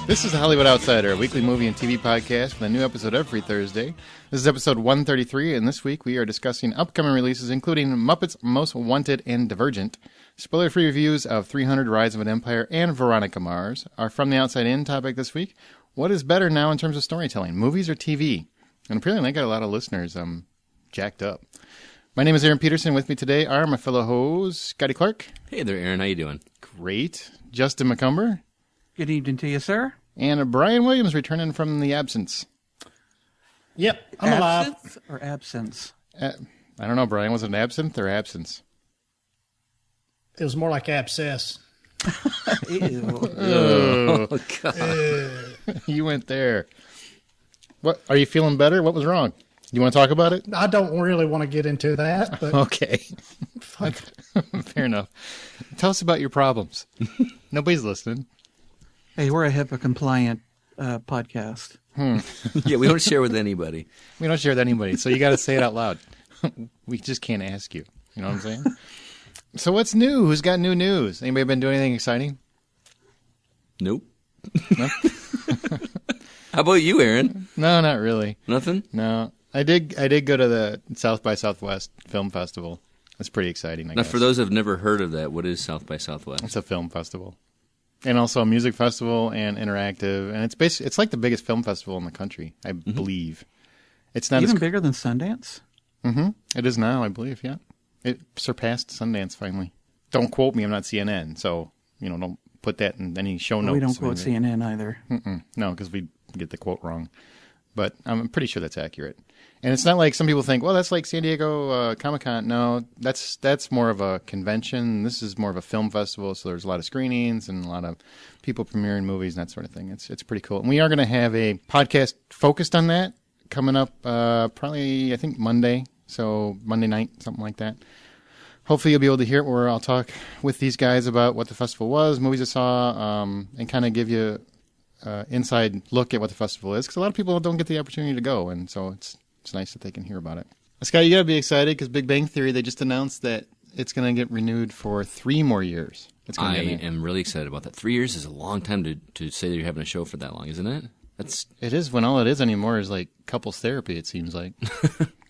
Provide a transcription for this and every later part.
This is the Hollywood Outsider, a weekly movie and TV podcast with a new episode every Thursday. This is episode 133, and this week we are discussing upcoming releases including Muppets Most Wanted and Divergent, spoiler-free reviews of 300 Rise of an Empire and Veronica Mars. Our From the Outside In topic this week, what is better now in terms of storytelling, movies or TV? And apparently I got a lot of listeners jacked up. My name is Aaron Peterson. With me today are my fellow hosts, Scotty Clark. Hey there, Aaron. How you doing? Great. Justin McCumber. Good evening to you, sir. And Brian Williams returning from the absence. Yep, I'm alive. Absinthe or absence? I don't know, Brian. Was it an absinthe or absence? It was more like abscess. Ew. Oh, God. You went there. What? Are you feeling better? What was wrong? You want to talk about it? I don't really want to get into that, but Okay. Fair enough. Tell us about your problems. Nobody's listening. Hey, we're a HIPAA-compliant podcast. Yeah, we don't share with anybody. We don't share with anybody, so you got to say it out loud. We just can't ask you. You know what I'm saying? So what's new? Who's got new news? Anybody been doing anything exciting? Nope. No? How about you, Aaron? No, not really. Nothing? No. I did go to the South by Southwest Film Festival. That's pretty exciting, I Now, guess. for those who have never heard of that, what is South by Southwest? It's a film festival. And also a music festival and interactive. And it's like the biggest film festival in the country, I believe. It's not Even bigger than Sundance? Mm-hmm. It is now, I believe, yeah. It surpassed Sundance finally. Don't quote me, I'm not CNN, so, don't put that in any show notes. We don't quote CNN either. No, because we get the quote wrong. But I'm pretty sure that's accurate. And it's not like some people think, well, that's like San Diego Comic-Con. No, that's more of a convention. This is more of a film festival, so there's a lot of screenings and a lot of people premiering movies and that sort of thing. It's pretty cool. And we are going to have a podcast focused on that coming up probably, I think, Monday. So Monday night, something like that. Hopefully you'll be able to hear it where I'll talk with these guys about what the festival was, movies I saw, and kind of give you inside look at what the festival is, because a lot of people don't get the opportunity to go, and so it's nice that they can hear about it. Scott, you got to be excited because Big Bang Theory, they just announced that it's going to get renewed for 3 more years. I am really excited about that. 3 years is a long time to say that you're having a show for that long, isn't it? It is when all it is anymore is like couples therapy, it seems like.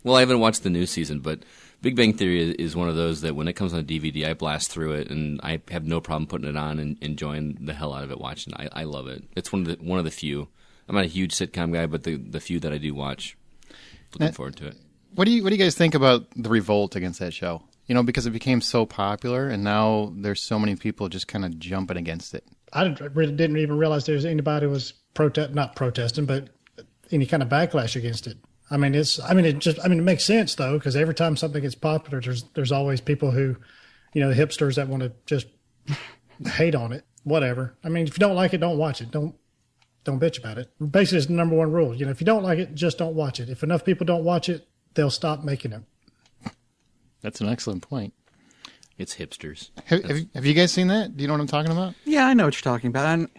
Well, I haven't watched the new season, but Big Bang Theory is one of those that when it comes on DVD, I blast through it, and I have no problem putting it on and enjoying the hell out of it watching. I love it. It's one of the few. I'm not a huge sitcom guy, but the few that I do watch, looking forward to it. What do you guys think about the revolt against that show? Because it became so popular, and now there's so many people just kind of jumping against it. I really didn't even realize there was anybody who was not protesting, but any kind of backlash against it. It makes sense though, because every time something gets popular, there's always people who, the hipsters that want to just hate on it. Whatever. If you don't like it, don't watch it. Don't bitch about it. Basically, it's the number one rule. If you don't like it, just don't watch it. If enough people don't watch it, they'll stop making it. That's an excellent point. It's hipsters. Have you guys seen that? Do you know what I'm talking about? Yeah, I know what you're talking about.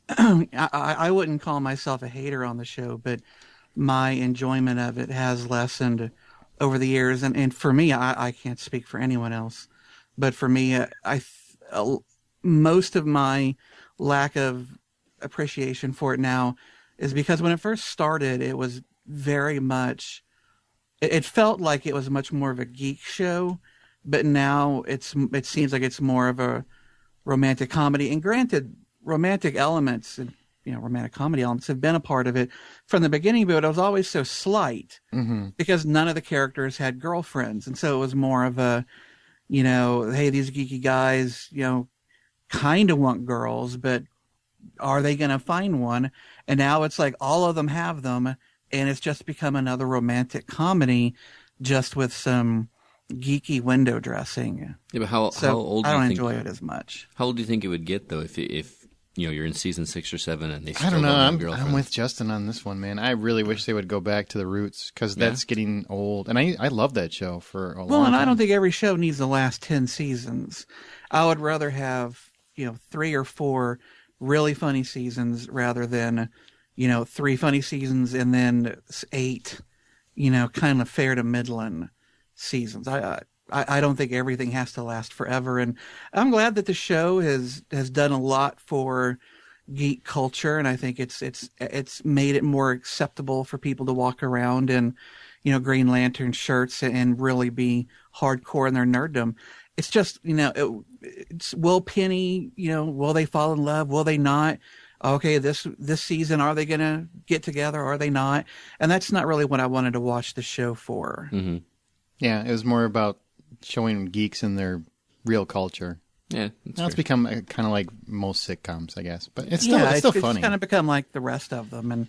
And I wouldn't call myself a hater on the show, but my enjoyment of it has lessened over the years. And for me, I can't speak for anyone else, but for me, most of my lack of appreciation for it now is because when it first started, it was very much, it felt like it was much more of a geek show, but now it seems like it's more of a romantic comedy. And granted, romantic elements and romantic comedy elements have been a part of it from the beginning, but it was always so slight because none of the characters had girlfriends. And so it was more of a, hey, these geeky guys, kind of want girls, but are they going to find one? And now it's like all of them have them, and it's just become another romantic comedy just with some geeky window dressing. Yeah, but how old do you think? I don't enjoy it as much. How old do you think it would get, though, if you're in season 6 or 7 and they still I don't know. have I'm with Justin on this one, man. I really wish they would go back to the roots because that's getting old. And I love that show for a long time. Well, and I don't think every show needs the last 10 seasons. I would rather have, 3 or 4 really funny seasons rather than, 3 funny seasons and then 8, kind of fair to middling seasons. I don't think everything has to last forever, and I'm glad that the show has done a lot for geek culture, and I think it's made it more acceptable for people to walk around in, Green Lantern shirts and really be hardcore in their nerddom. It's just, it's will Penny, will they fall in love? Will they not? Okay, this season, are they going to get together? Are they not? And that's not really what I wanted to watch the show for. Mm-hmm. Yeah, it was more about showing geeks in their real culture. Yeah, now it's become kind of like most sitcoms, I guess. But it's still funny. It's kind of become like the rest of them. And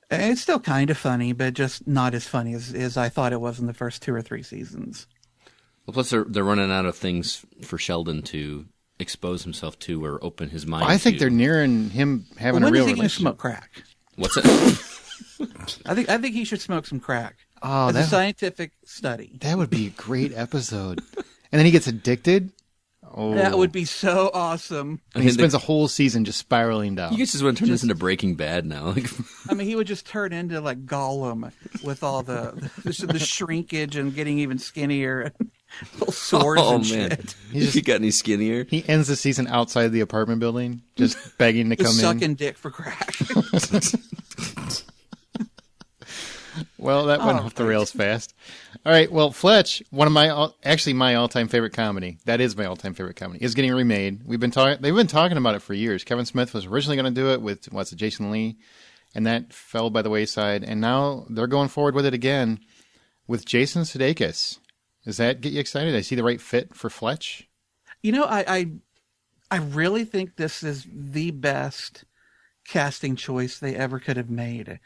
it's still kind of funny, but just not as funny as I thought it was in the first 2 or 3 seasons. Well, plus they're running out of things for Sheldon to expose himself to or open his mind. I think to. they're nearing him having a real relationship. When is he going to smoke crack? What's it? I think he should smoke some crack. Oh, as a scientific study. That would be a great episode. And then he gets addicted. Oh, that would be so awesome. And he spends a whole season just spiraling down. You guys just want to turn this into Breaking Bad now. I mean, he would just turn into like Gollum with all the shrinkage and getting even skinnier. Little swords and shit. He got any skinnier? He ends the season outside the apartment building, just begging to come in. Sucking dick for crack. Well, that went off the rails fast. All right, well, Fletch, one of my all-time favorite comedy. That is my all-time favorite comedy. Is getting remade. They've been talking about it for years. Kevin Smith was originally going to do it with Jason Lee, and that fell by the wayside. And now they're going forward with it again with Jason Sudeikis. Does that get you excited? I see the right fit for Fletch. I really think this is the best casting choice they ever could have made.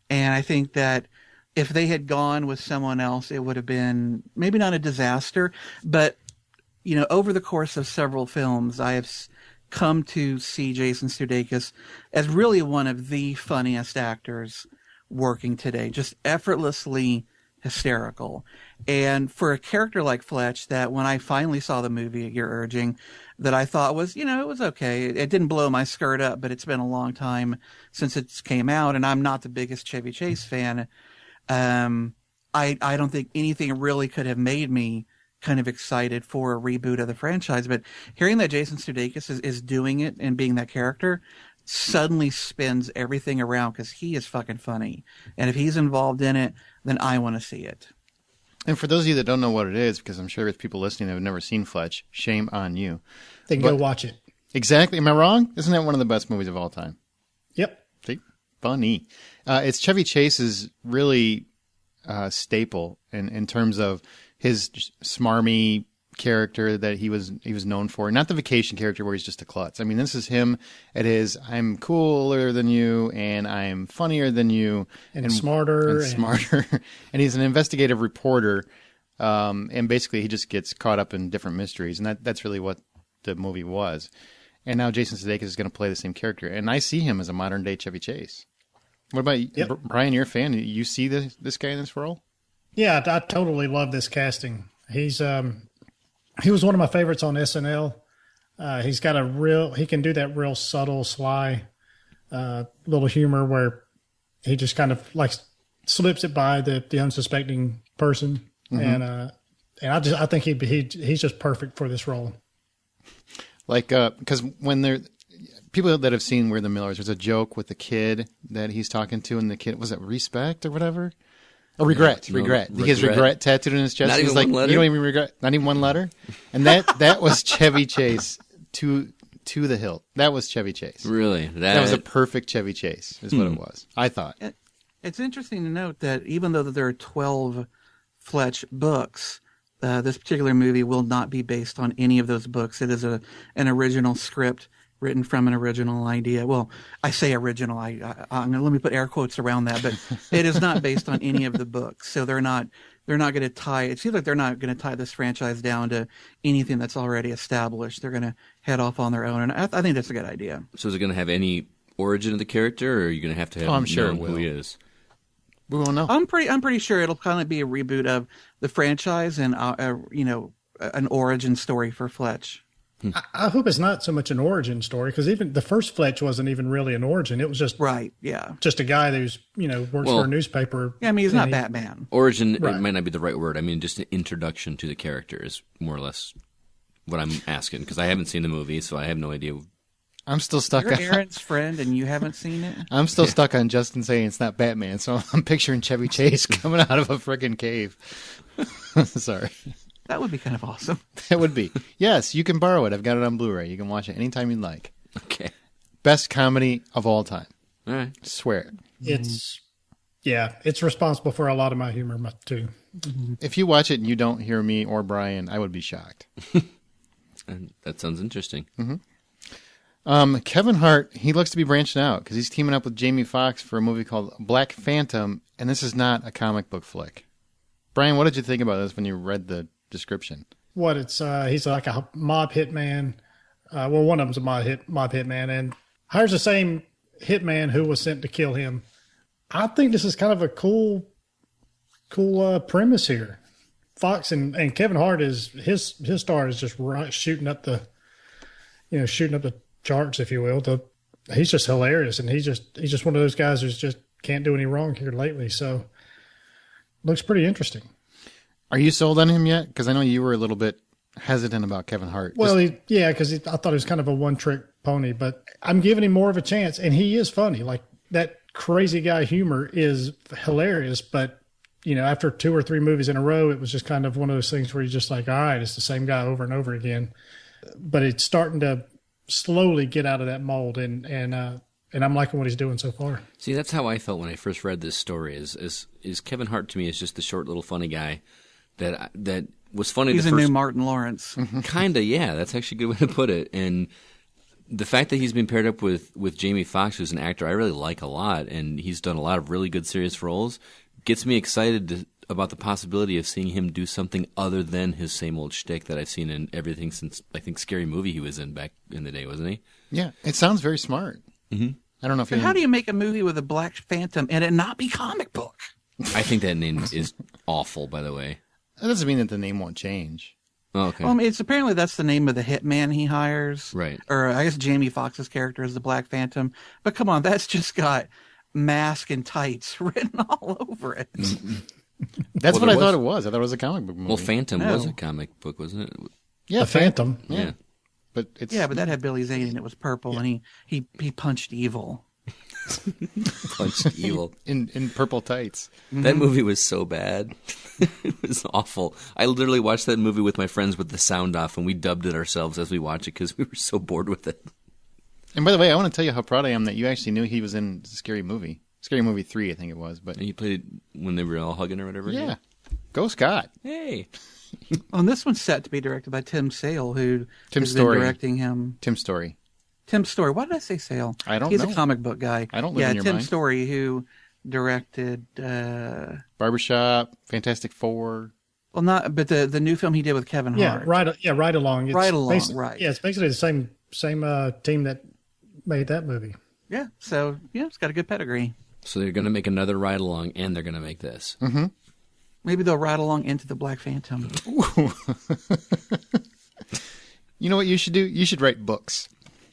And I think that if they had gone with someone else, it would have been maybe not a disaster, but, over the course of several films, I have come to see Jason Sudeikis as really one of the funniest actors working today, just effortlessly hysterical. And for a character like Fletch, that when I finally saw the movie you're urging, that I thought was, it was okay. It didn't blow my skirt up, but it's been a long time since it came out, and I'm not the biggest Chevy Chase fan. I don't think anything really could have made me kind of excited for a reboot of the franchise, but hearing that Jason Sudeikis is doing it and being that character suddenly spins everything around, because he is fucking funny. And if he's involved in it, then I want to see it. And for those of you that don't know what it is, because I'm sure there's people listening that have never seen Fletch, shame on you. Then go watch it. Exactly. Am I wrong? Isn't that one of the best movies of all time? Yep. See? Funny. It's Chevy Chase's really staple in terms of his smarmy character that he was known for. Not the vacation character where he's just a klutz. I mean, this is him at his I'm cooler than you and I'm funnier than you. And smarter. And he's an investigative reporter. And basically he just gets caught up in different mysteries. And that's really what the movie was. And now Jason Sudeikis is going to play the same character. And I see him as a modern day Chevy Chase. What about you? Yep. Brian, you're a fan. You see this guy in this role? Yeah, I totally love this casting. He was one of my favorites on SNL. He's got he can do that real subtle, sly little humor where he just kind of like slips it by the unsuspecting person. Mm-hmm. And I think he's just perfect for this role. Like, because when people that have seen We're the Millers, there's a joke with the kid that he's talking to, and the kid, was it respect or whatever? Oh, regret. He has regret tattooed on his chest. Not He's even like, one letter? You don't even regret, not even one letter? And that was Chevy Chase to the hilt. That was Chevy Chase. Really? That was a perfect Chevy Chase, is what it was, I thought. It's interesting to note that even though there are 12 Fletch books, this particular movie will not be based on any of those books. It is an original script written from an original idea. Well, I say original. Let me put air quotes around that, but it is not based on any of the books. So they're not going to tie. It seems like they're not going to tie this franchise down to anything that's already established. They're going to head off on their own, and I think that's a good idea. So is it going to have any origin of the character, or are you going to have I'm sure who he is? We won't know. I'm pretty sure it'll kind of be a reboot of the franchise and an origin story for Fletch. I hope it's not so much an origin story, because even the first Fletch wasn't even really an origin. It was just just a guy who's works for a newspaper. Yeah, I mean, he's not Batman. Origin, right. It might not be the right word. I mean, just an introduction to the character is more or less what I'm asking, because I haven't seen the movie, so I have no idea I'm still stuck You're on Aaron's friend and you haven't seen it? I'm still stuck on Justin saying it's not Batman, so I'm picturing Chevy Chase coming out of a friggin' cave. Sorry. That would be kind of awesome. That would be. Yes, you can borrow it. I've got it on Blu-ray. You can watch it anytime you'd like. Okay. Best comedy of all time. All right. Swear it. It's responsible for a lot of my humor too. If you watch it and you don't hear me or Brian, I would be shocked. And that sounds interesting. Kevin Hart, he looks to be branching out because he's teaming up with Jamie Foxx for a movie called Black Phantom, and this is not a comic book flick. Brian, what did you think about this when you read the description? What he's like a mob hitman. One of them's a mob hitman, and hires the same hitman who was sent to kill him. I think this is kind of a cool premise here. Fox and Kevin Hart is his star is just shooting up the charts, if you will. He's just hilarious, and he's just one of those guys who's just can't do any wrong here lately. So looks pretty interesting. Are you sold on him yet? Because I know you were a little bit hesitant about Kevin Hart. Well, because I thought he was kind of a one-trick pony, but I'm giving him more of a chance, and he is funny. Like, that crazy guy humor is hilarious, but after 2 or 3 movies in a row, it was just kind of one of those things where you're just like, all right, it's the same guy over and over again. But it's starting to slowly get out of that mold, and I'm liking what he's doing so far. See, that's how I felt when I first read this story. Is Kevin Hart to me is just the short little funny guy that was funny. He's a new Martin Lawrence. Kinda, yeah. That's actually a good way to put it. And the fact that he's been paired up with Jamie Foxx, who's an actor I really like a lot, and he's done a lot of really good serious roles, gets me excited about the possibility of seeing him do something other than his same old shtick that I've seen in everything since, I think, Scary Movie he was in back in the day, wasn't he? Yeah, it sounds very smart. Mm-hmm. I don't know if But how do you make a movie with a Black Phantom and it not be comic book? I think that name is awful, by the way. That doesn't mean that the name won't change. Oh, okay. Well, I mean, it's apparently that's the name of the hitman he hires. Right. Or I guess Jamie Foxx's character is the Black Phantom. But come on, that's just got mask and tights written all over it. That's what I thought it was. I thought it was a comic book movie. Well, Phantom was a comic book, wasn't it? Yeah, The Phantom. Yeah. But it's Yeah, but that had Billy Zane and it was purple, and he punched evil. Punched evil. in purple tights. That movie was so bad. It was awful. I literally watched that movie with my friends with the sound off, and we dubbed it ourselves as we watched it because we were so bored with it. And by the way, I want to tell you how proud I am that you actually knew he was in Scary Movie. Scary Movie 3, I think it was. But And he played when they were all hugging or whatever. yeah. Go Scott. Hey. Well, and this one's set to be directed by Tim Sale, who Tim has Story. been directing him. Tim Story. Tim Story. Why did I say Sale? I don't He's know. a comic book guy. I don't live in your Tim mind. Story, who directed. Barbershop, Fantastic Four. Well, not, but the new film he did with Kevin Hart. Right Along. It's Right Along, basi- right. Yeah, it's basically the same team that made that movie. Yeah. So yeah, it's got a good pedigree. So they're going to make another ride along, and they're going to make this. Mm-hmm. Maybe they'll ride along into the Black Phantom. You know what you should do? You should write books.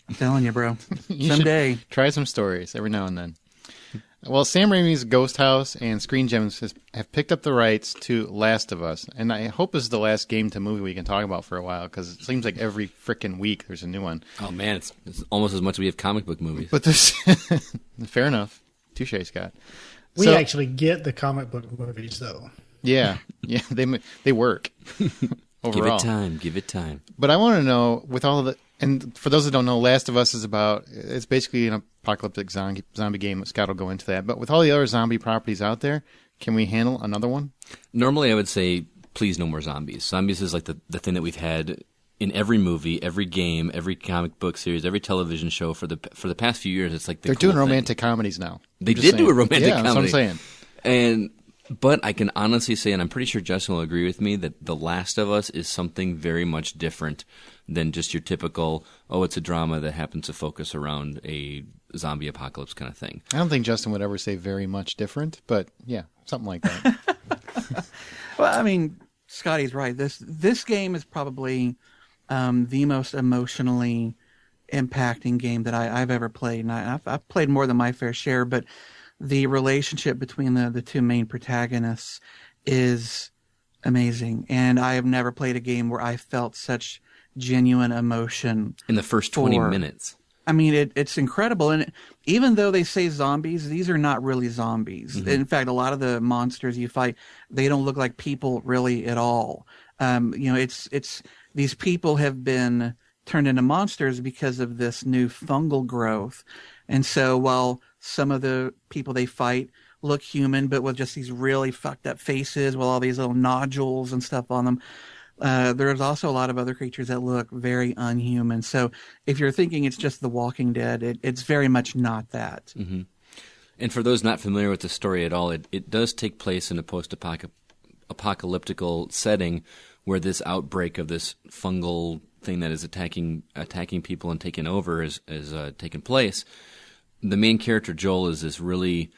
I'm telling you, bro. You Someday. should try some stories every now and then. Well, Sam Raimi's Ghost House and Screen Gems have picked up the rights to Last of Us, and I hope this is the last game to movie we can talk about for a while, because it seems like every frickin' week there's a new one. Oh, man, it's almost as much as we have comic book movies. But this, fair enough. Touche, Scott. We So- actually get the comic book movies, though. Yeah, they work overall. Give it time. But I want to know, with all of the, and for those that don't know, Last of Us is about, it's basically an apocalyptic zombie game. Scott will go into that. But with all the other zombie properties out there, can we handle another one? Normally, I would say, please, no more zombies. Zombies is like the thing that we've had in every movie, every game, every comic book series, every television show for the past few years. It's like They're doing romantic comedies now. They I'm just did do saying. a romantic yeah, comedy. That's what I'm saying. But I can honestly say, and I'm pretty sure Justin will agree with me, that The Last of Us is something very much different than just your typical, it's a drama that happens to focus around a zombie apocalypse kind of thing. I don't think Justin would ever say very much different, but yeah, something like that. Well, I mean, Scotty's right. This game is probably the most emotionally impacting game that I've ever played, and I've played more than my fair share. But the relationship between the two main protagonists is amazing, and I have never played a game where I felt such genuine emotion In the first 20 minutes. I mean, it's incredible. And even though they say zombies, these are not really zombies. Mm-hmm. In fact, a lot of the monsters you fight, they don't look like people really at all. It's these people have been turned into monsters because of this new fungal growth. And so while some of the people they fight look human, but with just these really fucked up faces with all these little nodules and stuff on them, there's also a lot of other creatures that look very unhuman. So if you're thinking it's just The Walking Dead, it's very much not that. Mm-hmm. And for those not familiar with the story at all, it does take place in a post-apocalyptical setting where this outbreak of this fungal thing that is attacking people and taking over is taking place. The main character, Joel, is this really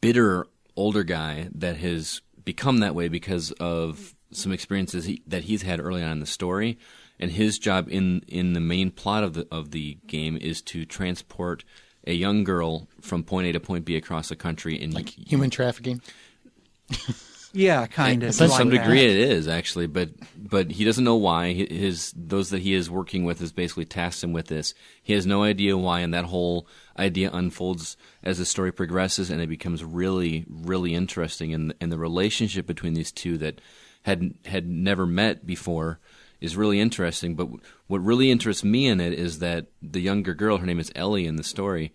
bitter older guy that has become that way because of some experiences that he's had early on in the story, and his job in the main plot of the game is to transport a young girl from point A to point B across the country. And like human trafficking. Yeah, kind of. To some degree, it is actually, but he doesn't know why. Those that he is working with has basically tasked him with this. He has no idea why, and that whole idea unfolds as the story progresses, and it becomes really, really interesting. And the relationship between these two that had never met before is really interesting. But what really interests me in it is that the younger girl, her name is Ellie in the story,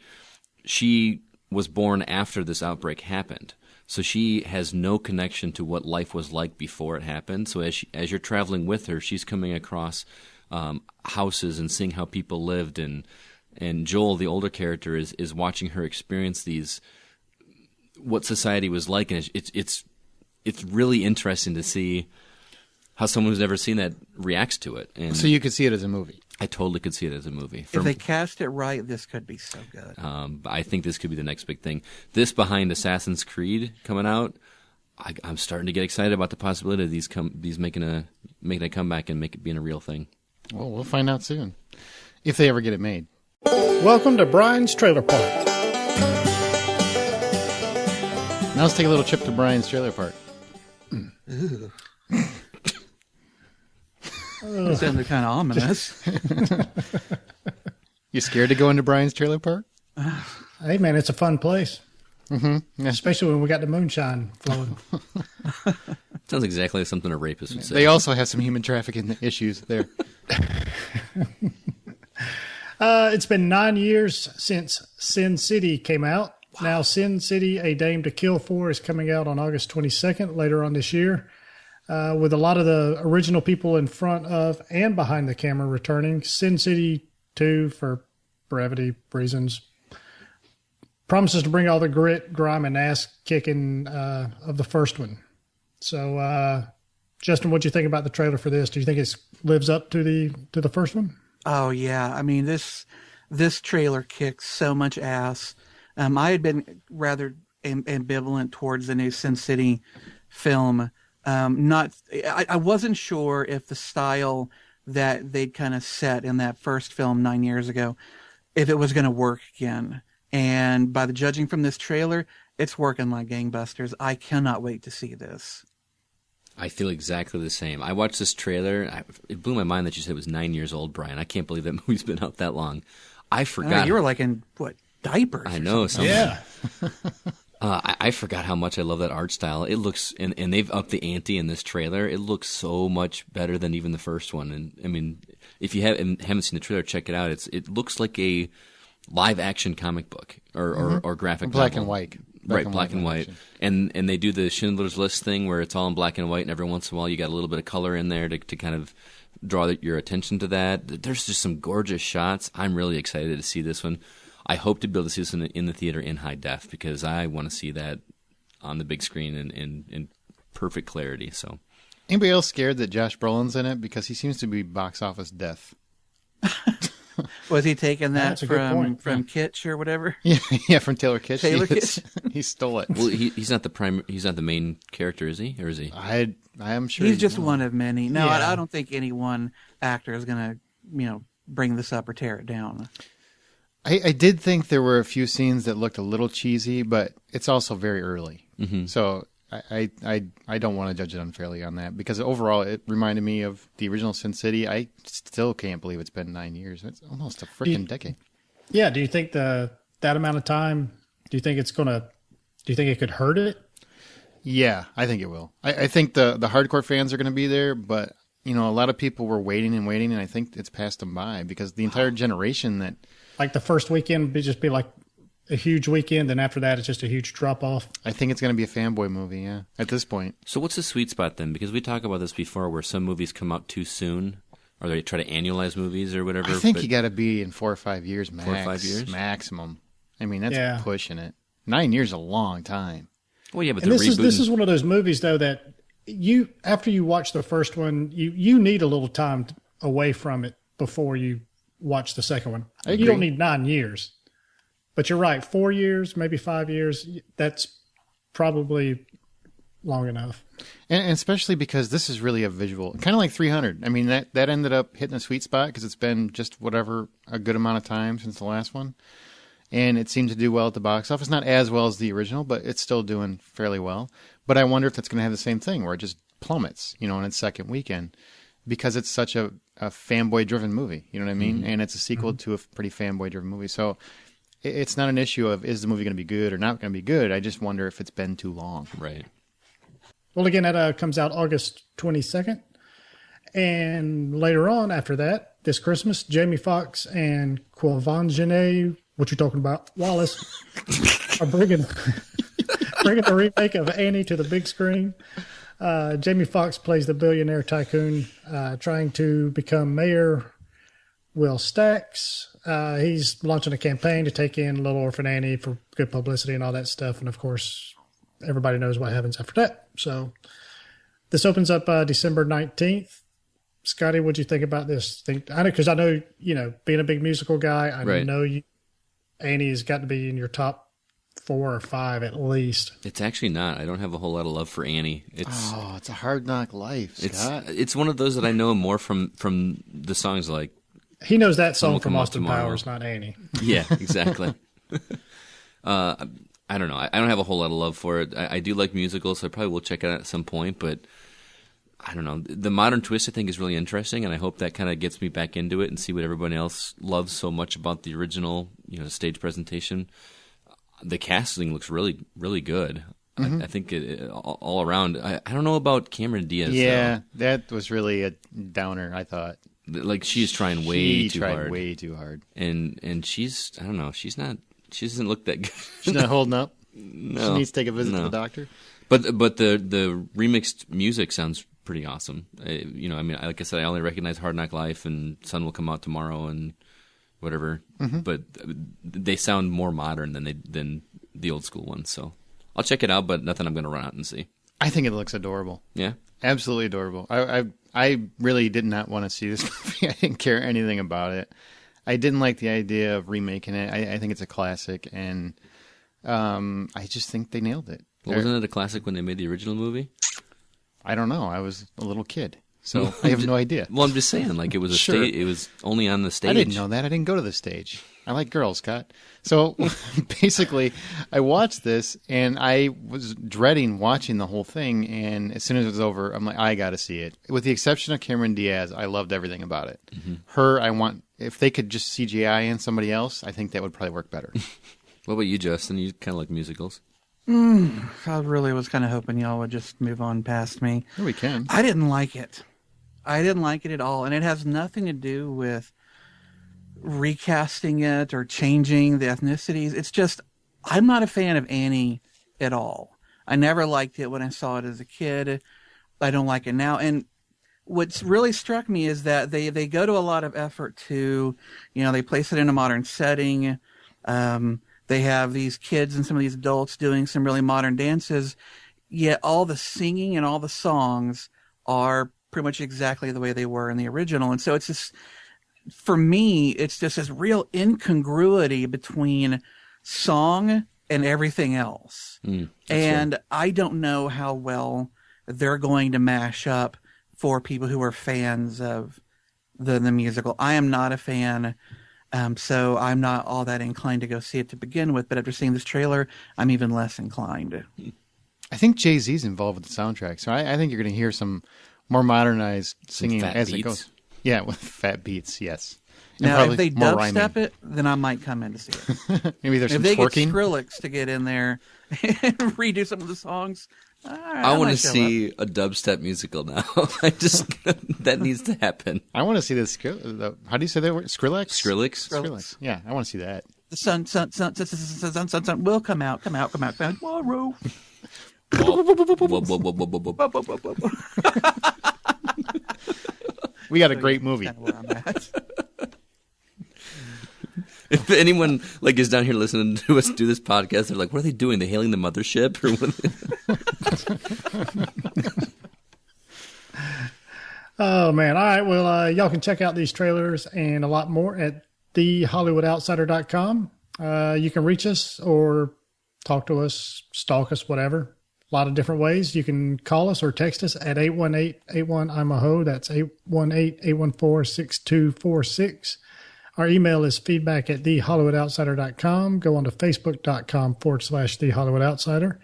she was born after this outbreak happened. So she has no connection to what life was like before it happened. So as you're traveling with her, she's coming across houses and seeing how people lived. And Joel, the older character, is watching her experience what society was like. And it's really interesting to see how someone who's never seen that reacts to it. And so you could see it as a movie. I totally could see it as a movie. If they cast it right, this could be so good. I think this could be the next big thing. This behind Assassin's Creed coming out, I'm starting to get excited about the possibility of these making a comeback and being a real thing. Well, we'll find out soon if they ever get it made. Welcome to Brian's Trailer Park. Now let's take a little trip to Brian's Trailer Park. Ooh. It sounded kind of ominous. You scared to go into Brian's Trailer Park? Hey, man, it's a fun place. Mm-hmm. Yeah. Especially when we got the moonshine flowing. Sounds exactly like something a rapist would say. They also have some human trafficking issues there. It's been 9 years since Sin City came out. Wow. Now, Sin City, A Dame to Kill For is coming out on August 22nd, later on this year. With a lot of the original people in front of and behind the camera returning. Sin City 2, for brevity reasons, promises to bring all the grit, grime, and ass-kicking of the first one. So, Justin, what do you think about the trailer for this? Do you think it lives up to the first one? Oh, yeah. I mean, this trailer kicks so much ass. I had been rather ambivalent towards the new Sin City film. I wasn't sure if the style that they'd kind of set in that first film 9 years ago, if it was going to work again. And by the judging from this trailer, it's working like gangbusters. I cannot wait to see this. I feel exactly the same. I watched this trailer. It blew my mind that you said it was 9 years old, Brian. I can't believe that movie's been out that long. I forgot. You were like in, diapers? I know. Yeah. I forgot how much I love that art style. It looks, and they've upped the ante in this trailer. It looks so much better than even the first one. And I mean, if you haven't seen the trailer, check it out. It looks like a live action comic book or graphic black novel. and white. Black and white. And they do the Schindler's List thing where it's all in black and white, and every once in a while you got a little bit of color in there to kind of draw your attention to that. There's just some gorgeous shots. I'm really excited to see this one. I hope to be able to see this in the theater in high def because I want to see that on the big screen in perfect clarity. So, anybody else scared that Josh Brolin's in it because he seems to be box office death? Was he taking that from Kitsch or whatever? Yeah, from Taylor Kitsch. Taylor Kitsch. He stole it. Well, he's not the main character, is he? Or is he? I am sure he's just one of many. No, Yeah. I don't think any one actor is going to, bring this up or tear it down. I did think there were a few scenes that looked a little cheesy, but it's also very early. Mm-hmm. So I don't want to judge it unfairly on that because overall it reminded me of the original Sin City. I still can't believe it's been 9 years. It's almost a freaking decade. Yeah. Do you think that amount of time? Do you think it's gonna? Do you think it could hurt it? Yeah, I think it will. I think the hardcore fans are going to be there, but a lot of people were waiting, and I think it's passed them by because the entire generation that like the first weekend would just be like a huge weekend, and after that it's just a huge drop off. I think it's going to be a fanboy movie, yeah, at this point. So what's the sweet spot then? Because we talk about this before where some movies come out too soon or they try to annualize movies or whatever. I think you got to be in 4 or 5 years max. 4 or 5 years? Maximum. I mean, that's pushing it. 9 years is a long time. Well, yeah, but this is one of those movies though that after you watch the first one, you need a little time away from it before you watch the second one. You don't need 9 years, but you're right. 4 years, maybe 5 years. That's probably long enough. And especially because this is really a visual, kind of like 300. I mean, that ended up hitting a sweet spot because it's been just a good amount of time since the last one. And it seemed to do well at the box office. Not as well as the original, but it's still doing fairly well. But I wonder if that's going to have the same thing where it just plummets, in its second weekend because it's such a fanboy-driven movie. You know what I mean? Mm-hmm. And it's a sequel to a pretty fanboy-driven movie. So it's not an issue of is the movie going to be good or not going to be good. I just wonder if it's been too long. Right. Well, again, that comes out August 22nd. And later on after that, this Christmas, Jamie Foxx and Quvenzhané, what you talking about, Wallace, are bringing a remake of Annie to the big screen. Jamie Foxx plays the billionaire tycoon trying to become mayor. Will Stacks, he's launching a campaign to take in Little Orphan Annie for good publicity and all that stuff. And of course, everybody knows what happens after that. So this opens up December 19th. Scotty, what'd you think about this? Because I know, being a big musical guy, I know Annie has got to be in your top 4 or 5 at least. It's actually not. I don't have a whole lot of love for Annie. It's a hard knock life, Scott. It's one of those that I know more from the songs like. He knows that song from Austin Powers, not Annie. Yeah, exactly. I don't know. I don't have a whole lot of love for it. I do like musicals, so I probably will check it out at some point, but I don't know. The modern twist, I think, is really interesting, and I hope that kind of gets me back into it and see what everyone else loves so much about the original, the stage presentation. The casting looks really, really good. Mm-hmm. I think all around. I don't know about Cameron Diaz. Yeah, that was really a downer, I thought. Like, she's trying way too hard. Way too hard. And she's, I don't know, she doesn't look that good. She's not holding up? No. She needs to take a visit to the doctor? But the remixed music sounds pretty awesome. Like I said, I only recognize Hard Knock Life and Sun Will Come Out Tomorrow and whatever. Mm-hmm. But they sound more modern than the old school ones. So I'll check it out, but nothing I'm going to run out and see. I think it looks adorable. Yeah? Absolutely adorable. I really did not want to see this movie. I didn't care anything about it. I didn't like the idea of remaking it. I think it's a classic, and I just think they nailed it. Well, wasn't it a classic when they made the original movie? I don't know. I was a little kid, so I have no idea. Well, I'm just saying, like, it was Sure. It was only on the stage. I didn't know that. I didn't go to the stage. I like girls, Scott. So basically, I watched this, and I was dreading watching the whole thing. And as soon as it was over, I'm like, I got to see it. With the exception of Cameron Diaz, I loved everything about it. Mm-hmm. If they could just CGI in somebody else, I think that would probably work better. What about you, Justin? You kind of like musicals. I really was kind of hoping y'all would just move on past me. Yeah, we can. I didn't like it. I didn't like it at all. And it has nothing to do with recasting it or changing the ethnicities. It's just, I'm not a fan of Annie at all. I never liked it when I saw it as a kid. I don't like it now. And what's really struck me is that they go to a lot of effort to, they place it in a modern setting. They have these kids and some of these adults doing some really modern dances, yet all the singing and all the songs are pretty much exactly the way they were in the original. And so it's just, for me, it's just this real incongruity between song and everything else. And right. I don't know how well they're going to mash up for people who are fans of the musical. I am not a fan. So I'm not all that inclined to go see it to begin with, but after seeing this trailer, I'm even less inclined. I think Jay-Z's involved with the soundtrack, so I think you're going to hear some more modernized singing fat as beats. it goes. Yeah, with fat beats, yes. And Now, probably if they more dubstep rhyming. it, then I might come in to see it. Maybe there's If some they get twerking. Skrillex to get in there and redo some of the songs, all right, I want might to show up. see a dubstep musical now. That needs to happen. I want to see this. How do you say that word? Skrillex? Skrillex. Skrillex. Yeah, I want to see that. The sun will come out tomorrow. We got a great movie. Kind of where I'm at. If anyone is down here listening to us do this podcast, they're like, "What are they doing? They hailing the mothership?" Or what? Oh, man. All right. Well, y'all can check out these trailers and a lot more at thehollywoodoutsiders.com. You can reach us or talk to us, stalk us, whatever. A lot of different ways. You can call us or text us at 818-81-I'm-a-ho. That's 818-814-6246. Our email is feedback at thehollywoodoutsiders.com. Go on to facebook.com/thehollywoodoutsiders.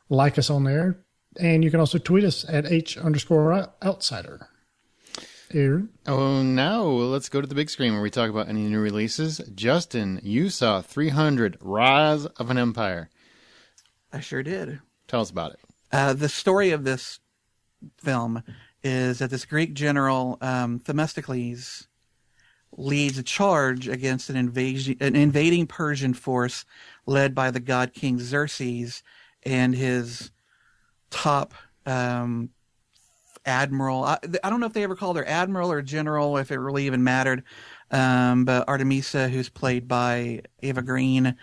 Like us on there. And you can also tweet us at H_outsider. Aaron? Oh, now let's go to the big screen where we talk about any new releases. Justin, you saw 300 Rise of an Empire. I sure did. Tell us about it. The story of this film is that this Greek general, Themistocles, leads a charge against an invading Persian force led by the god king Xerxes and his top admiral. I don't know if they ever called her admiral or general, if it really even mattered. But Artemisa, who's played by Eva Green,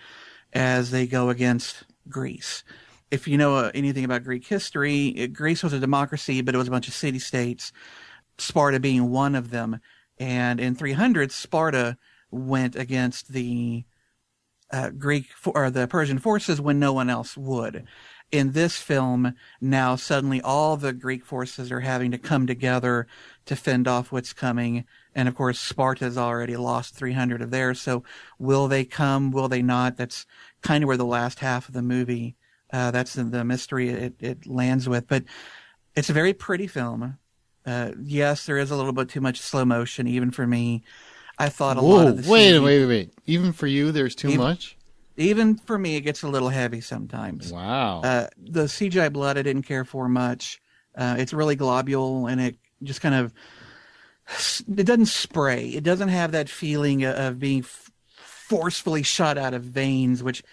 as they go against Greece. If you know anything about Greek history, Greece was a democracy, but it was a bunch of city-states, Sparta being one of them. And in 300, Sparta went against the the Persian forces when no one else would. In this film, now suddenly all the Greek forces are having to come together to fend off what's coming. And of course, Sparta's already lost 300 of theirs. So will they come? Will they not? That's kind of where the last half of the movie, that's the mystery it lands with. But it's a very pretty film. Yes, there is a little bit too much slow motion, even for me. I thought a lot of the wait. Even for you, there's too much? Even for me, it gets a little heavy sometimes. Wow. The CGI blood I didn't care for much. It's really globule, and it just kind of, it doesn't spray. It doesn't have that feeling of being forcefully shot out of veins, which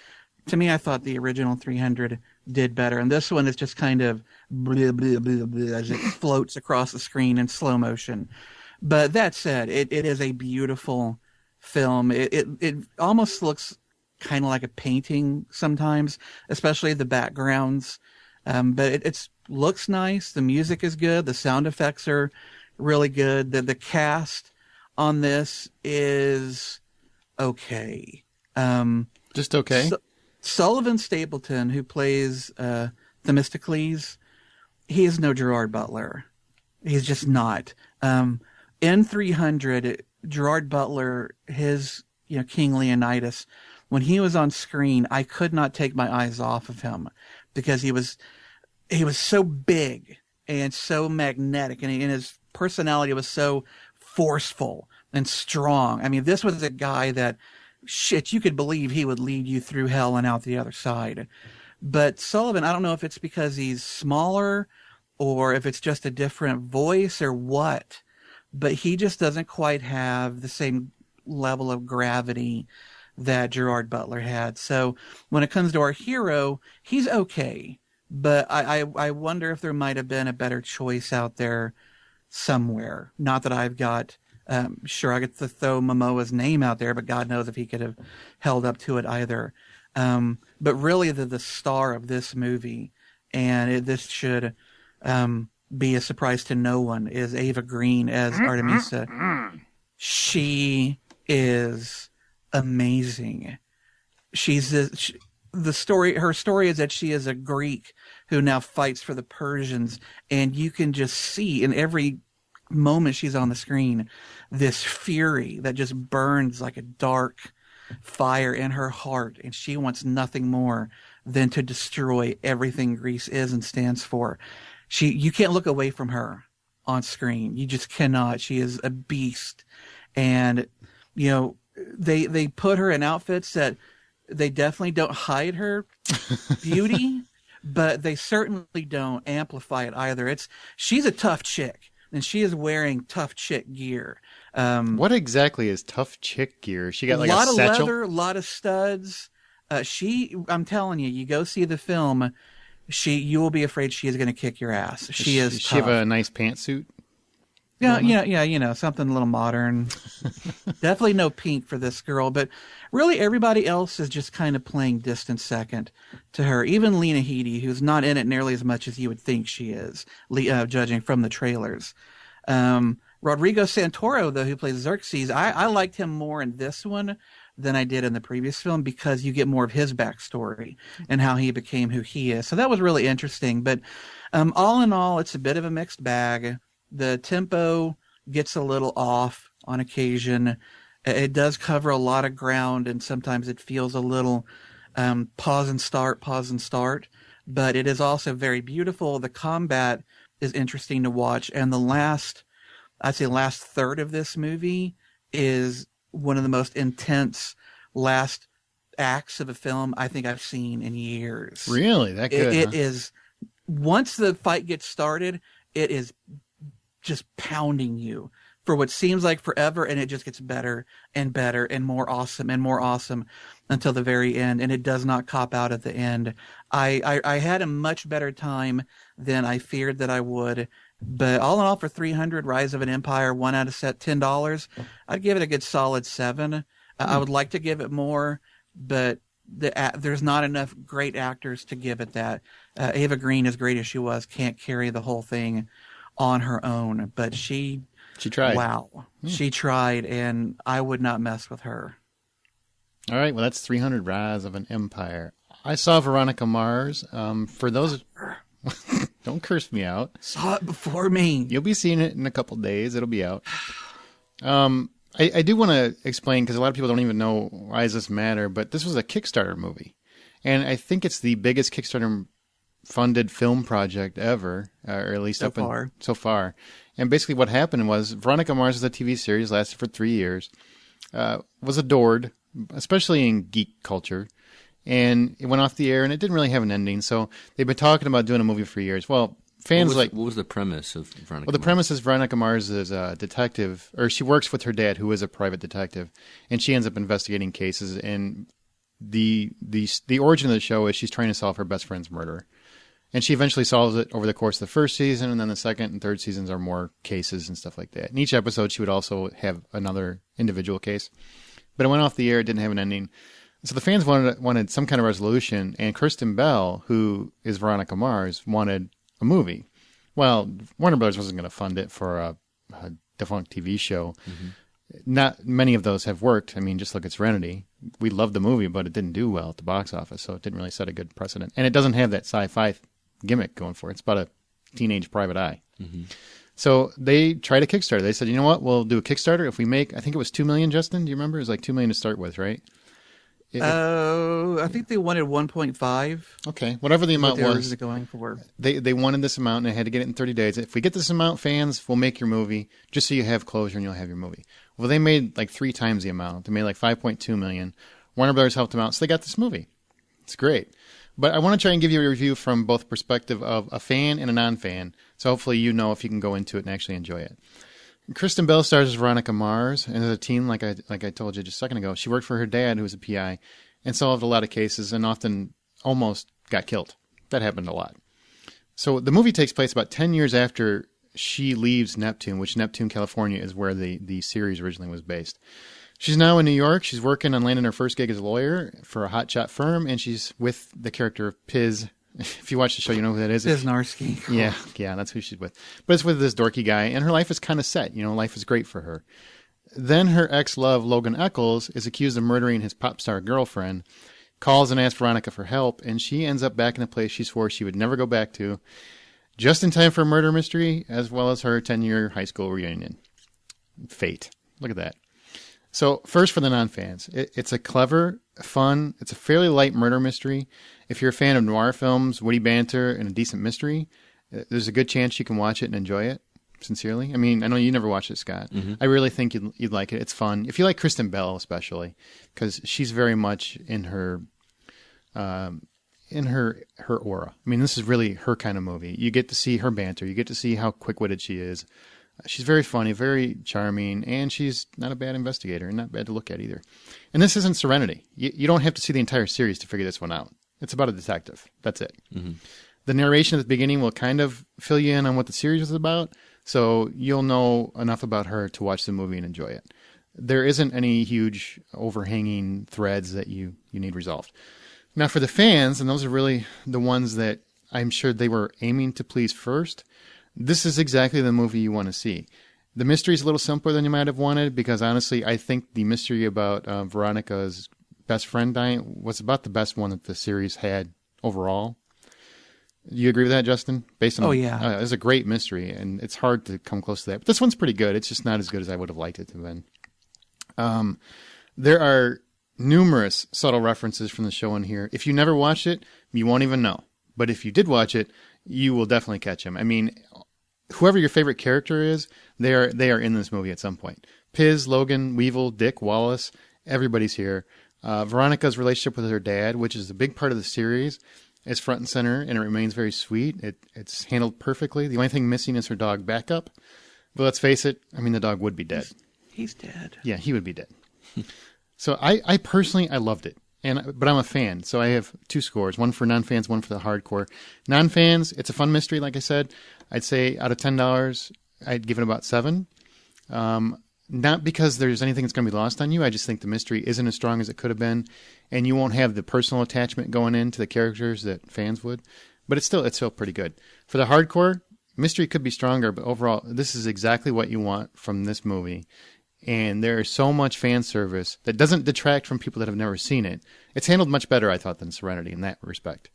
to me, I thought the original 300 did better. And this one is just kind of blah, blah, blah, blah, as it floats across the screen in slow motion. But that said, it is a beautiful film. It almost looks kind of like a painting sometimes, especially the backgrounds. But it looks nice. The music is good. The sound effects are really good. The cast on this is okay. Just okay? Sullivan Stapleton, who plays Themistocles, he is no Gerard Butler. He's just not. In 300, Gerard Butler, his King Leonidas, when he was on screen, I could not take my eyes off of him because he was so big and so magnetic, and his personality was so forceful and strong. I mean, this was a guy that, you could believe he would lead you through hell and out the other side. But Sullivan, I don't know if it's because he's smaller or if it's just a different voice or what, but he just doesn't quite have the same level of gravity that Gerard Butler had. So when it comes to our hero, he's okay, but I wonder if there might have been a better choice out there somewhere. Not that I've got, sure, I get to throw Momoa's name out there, but God knows if he could have held up to it either. But really the star of this movie, and this should be a surprise to no one, is Eva Green as Artemisa. She is amazing. Her story is that she is a Greek who now fights for the Persians, and you can just see in every moment she's on the screen this fury that just burns like a dark fire in her heart, and she wants nothing more than to destroy everything Greece is and stands for. You can't look away from her on screen. You just cannot. She is a beast. And, you know, they put her in outfits that they definitely don't hide her beauty, but they certainly don't amplify it either. She's a tough chick, and she is wearing tough chick gear. What exactly is tough chick gear? She got like lot a of satchel? leather, a lot of studs. I'm telling you, you go see the film, you will be afraid she is going to kick your ass. She is Does tough. she have a nice pantsuit? Yeah, something a little modern. Definitely no pink for this girl, but really everybody else is just kind of playing distant second to her. Even Lena Headey, who's not in it nearly as much as you would think she is, judging from the trailers. Rodrigo Santoro, though, who plays Xerxes, I liked him more in this one than I did in the previous film because you get more of his backstory and how he became who he is. So that was really interesting. But all in all, it's a bit of a mixed bag. The tempo gets a little off on occasion. It does cover a lot of ground, and sometimes it feels a little pause and start. But it is also very beautiful. The combat is interesting to watch. And I'd say last third of this movie is one of the most intense last acts of a film I think I've seen in years. Really? That good? It is. Once the fight gets started, it is just pounding you for what seems like forever, and it just gets better and better and more awesome until the very end, and it does not cop out at the end. I had a much better time than I feared that I would, but all in all, for 300, Rise of an Empire, 1 out of set, $10, I'd give it a good solid 7. I would like to give it more, but there's not enough great actors to give it that. Ava Green, as great as she was, can't carry the whole thing on her own, but she tried. Wow. She tried, and I would not mess with her. All right, well, that's 300 Rise of an Empire. I saw Veronica Mars. For those... Don't curse me out. Saw it before me. You'll be seeing it in a couple days. It'll be out. I do want to explain, because a lot of people don't even know why does this matter, but this was a Kickstarter movie. And I think it's the biggest Kickstarter-funded film project ever, or at least so far. And basically what happened was Veronica Mars is a TV series, lasted for 3 years, was adored, especially in geek culture. And it went off the air, and it didn't really have an ending. So they've been talking about doing a movie for years. Well, fans what was the premise of Veronica Mars? Well, the premise is Veronica Mars is a detective, or she works with her dad, who is a private detective, and she ends up investigating cases. And the origin of the show is she's trying to solve her best friend's murder. And she eventually solves it over the course of the first season, and then the second and third seasons are more cases and stuff like that. In each episode, she would also have another individual case. But it went off the air, it didn't have an ending. So the fans wanted some kind of resolution, and Kristen Bell, who is Veronica Mars, wanted a movie. Well, Warner Brothers wasn't going to fund it for a defunct TV show. Mm-hmm. Not many of those have worked. I mean, just look at Serenity. We loved the movie, but it didn't do well at the box office, so it didn't really set a good precedent. And it doesn't have that sci-fi gimmick going for it. It's about a teenage private eye. Mm-hmm. So they tried a Kickstarter. They said, you know what, we'll do a Kickstarter if we make, I think it was $2 million, Justin, do you remember? It was like $2 million to start with, right? I think they wanted 1.5. Okay, whatever the amount was. Going for. They wanted this amount, and they had to get it in 30 days. If we get this amount, fans, we'll make your movie, just so you have closure and you'll have your movie. Well, they made like 3 times the amount. They made like $5.2 million. Warner Brothers helped them out, so they got this movie. It's great. But I want to try and give you a review from both perspective of a fan and a non-fan, so hopefully you know if you can go into it and actually enjoy it. Kristen Bell stars as Veronica Mars, and as a teen, like I told you just a second ago, she worked for her dad, who was a PI, and solved a lot of cases, and often almost got killed. That happened a lot. So the movie takes place about 10 years after she leaves Neptune, which Neptune, California, is where the series originally was based. She's now in New York. She's working on landing her first gig as a lawyer for a hotshot firm, and she's with the character of Piz. If you watch the show, you know who that is. Piz Narsky. Yeah, that's who she's with. But it's with this dorky guy, and her life is kind of set. You know, life is great for her. Then her ex-love, Logan Echolls, is accused of murdering his pop star girlfriend, calls and asks Veronica for help, and she ends up back in a place she swore she would never go back to, just in time for a murder mystery, as well as her 10-year high school reunion. Fate. Look at that. So first for the non-fans, it's a clever, fun, it's a fairly light murder mystery. If you're a fan of noir films, witty banter, and a decent mystery, there's a good chance you can watch it and enjoy it. Sincerely, I mean, I know you never watched it, Scott. Mm-hmm. I really think you'd like it. It's fun if you like Kristen Bell, especially because she's very much in her aura. I mean, this is really her kind of movie. You get to see her banter. You get to see how quick-witted she is. She's very funny, very charming, and she's not a bad investigator and not bad to look at either. And this isn't Serenity. You don't have to see the entire series to figure this one out. It's about a detective. That's it. Mm-hmm. The narration at the beginning will kind of fill you in on what the series is about, so you'll know enough about her to watch the movie and enjoy it. There isn't any huge overhanging threads that you need resolved. Now for the fans, and those are really the ones that I'm sure they were aiming to please first, this is exactly the movie you want to see. The mystery is a little simpler than you might have wanted because honestly, I think the mystery about Veronica's best friend dying was about the best one that the series had overall. You agree with that, Justin? Based on it's a great mystery, and it's hard to come close to that. But this one's pretty good. It's just not as good as I would have liked it to have been. There are numerous subtle references from the show in here. If you never watched it, you won't even know. But if you did watch it, you will definitely catch them. I mean, whoever your favorite character is, they are in this movie at some point. Piz, Logan, Weevil, Dick, Wallace, everybody's here. Veronica's relationship with her dad, which is a big part of the series, is front and center, and it remains very sweet. It's handled perfectly. The only thing missing is her dog Backup. But let's face it, I mean, the dog would be dead. He's dead. Yeah, he would be dead. So I personally, I loved it. But I'm a fan, so I have two scores, one for non-fans, one for the hardcore. Non-fans, it's a fun mystery, like I said. I'd say out of $10, I'd give it about 7. Not because there's anything that's going to be lost on you. I just think the mystery isn't as strong as it could have been, and you won't have the personal attachment going into the characters that fans would. But it's still pretty good. For the hardcore, mystery could be stronger, but overall, this is exactly what you want from this movie. And there is so much fan service that doesn't detract from people that have never seen it. It's handled much better, I thought, than Serenity in that respect.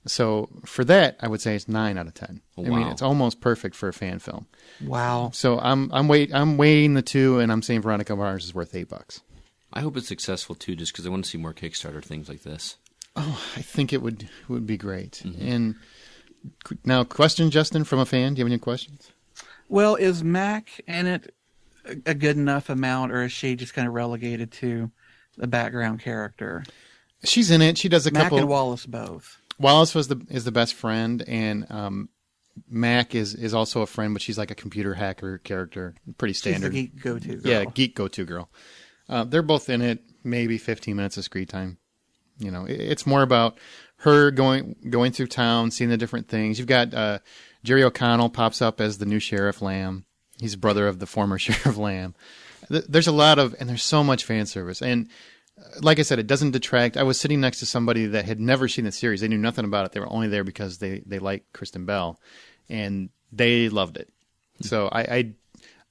So for that, I would say it's 9 out of 10. Oh, I mean, wow. it's almost perfect for a fan film. Wow. So I'm weighing the two, and I'm saying Veronica Mars is worth $8. I hope it's successful too, just because I want to see more Kickstarter things like this. Oh, I think it would be great. Mm-hmm. And now, question, Justin, from a fan. Do you have any questions? Well, is Mac in it a good enough amount, or is she just kind of relegated to the background character? She's in it. She does a Mac couple. and Wallace both. Wallace is the best friend, and Mac is also a friend, but she's like a computer hacker character, pretty standard. She's the geek go-to girl. Yeah, geek go-to girl. They're both in it, maybe 15 minutes of screen time. You know, it's more about her going through town, seeing the different things. You've got Jerry O'Connell pops up as the new Sheriff Lamb. He's a brother of the former Sheriff Lamb. There's a lot of, and there's so much fan service. And like I said, it doesn't detract. I was sitting next to somebody that had never seen the series. They knew nothing about it. They were only there because they liked Kristen Bell, and they loved it. So I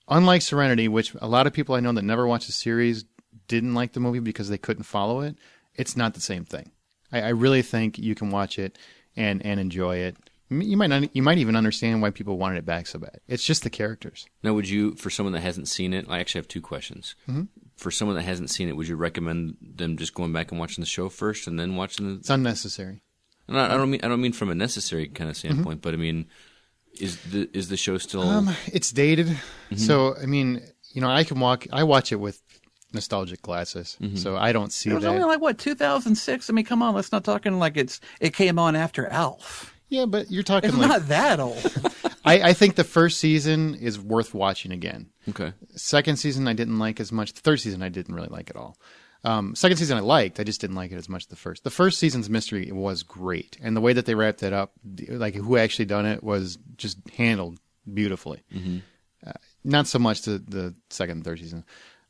unlike Serenity, which a lot of people I know that never watched the series didn't like the movie because they couldn't follow it, it's not the same thing. I really think you can watch it and enjoy it. You might even understand why people wanted it back so bad. It's just the characters. Now, would you, for someone that hasn't seen it, I actually have 2 questions. Mm-hmm. For someone that hasn't seen it, would you recommend them just going back and watching the show first and then watching the? It's unnecessary. And I don't mean from a necessary kind of standpoint, but I mean, is the show still? It's dated, so I mean, you know, I watch it with nostalgic glasses, so I don't see It was that. only like, 2006? I mean, come on, let's not talking like it came on after Alf. Yeah, but you're talking It's like not that old. I think the first season is worth watching again. Okay. Second season I didn't like as much. The third season I didn't really like at all. Second season I liked. I just didn't like it as much as the first. The first season's mystery was great, and the way that they wrapped it up, like who actually done it, was just handled beautifully. Mm-hmm. Not so much the second and third season.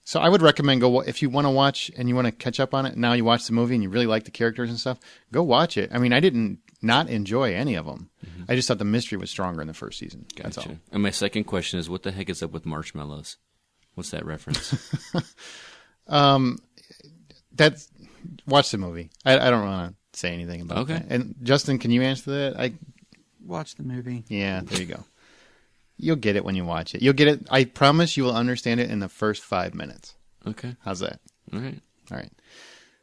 So I would recommend if you want to watch and you want to catch up on it. Now you watch the movie and you really like the characters and stuff. Go watch it. I mean, I didn't not enjoy any of them. Mm-hmm. I just thought the mystery was stronger in the first season. Gotcha. That's all. And my second question is, what the heck is up with marshmallows? What's that reference? That's watch the movie. I don't want to say anything about that. And Justin, can you answer that? Watch the movie. Yeah, there you go. You'll get it when you watch it. You'll get it. I promise you will understand it in the first 5 minutes. Okay. How's that? All right. All right.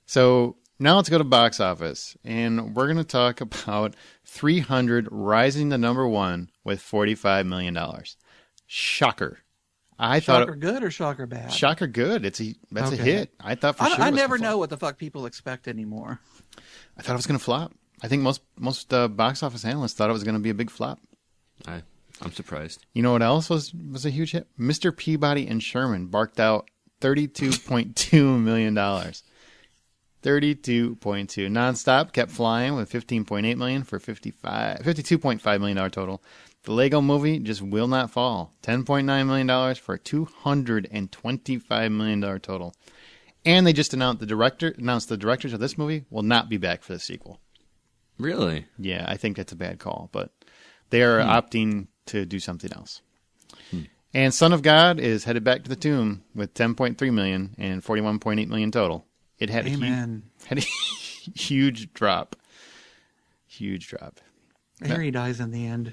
So now let's go to box office, and we're going to talk about 300 rising to number one with $45 million. Shocker. I thought Shocker good or shocker bad? Shocker good. That's a Okay. hit. I thought for sure. I it was never gonna know flop. what the fuck people expect anymore. I thought it was going to flop. I think most box office analysts thought it was going to be a big flop. I'm surprised. You know what else was a huge hit? Mr. Peabody and Sherman barked out $32.2 million. 32.2. Nonstop kept flying with $15.8 million for $52.5 million total. The Lego Movie just will not fall. $10.9 million for a $225 million total. And they just announced the directors of this movie will not be back for the sequel. Really? Yeah, I think that's a bad call, but they are opting to do something else. And Son of God is headed back to the tomb with $10.3 million and $41.8 million total. It had Amen. a huge drop. Huge drop. I hear he dies in the end.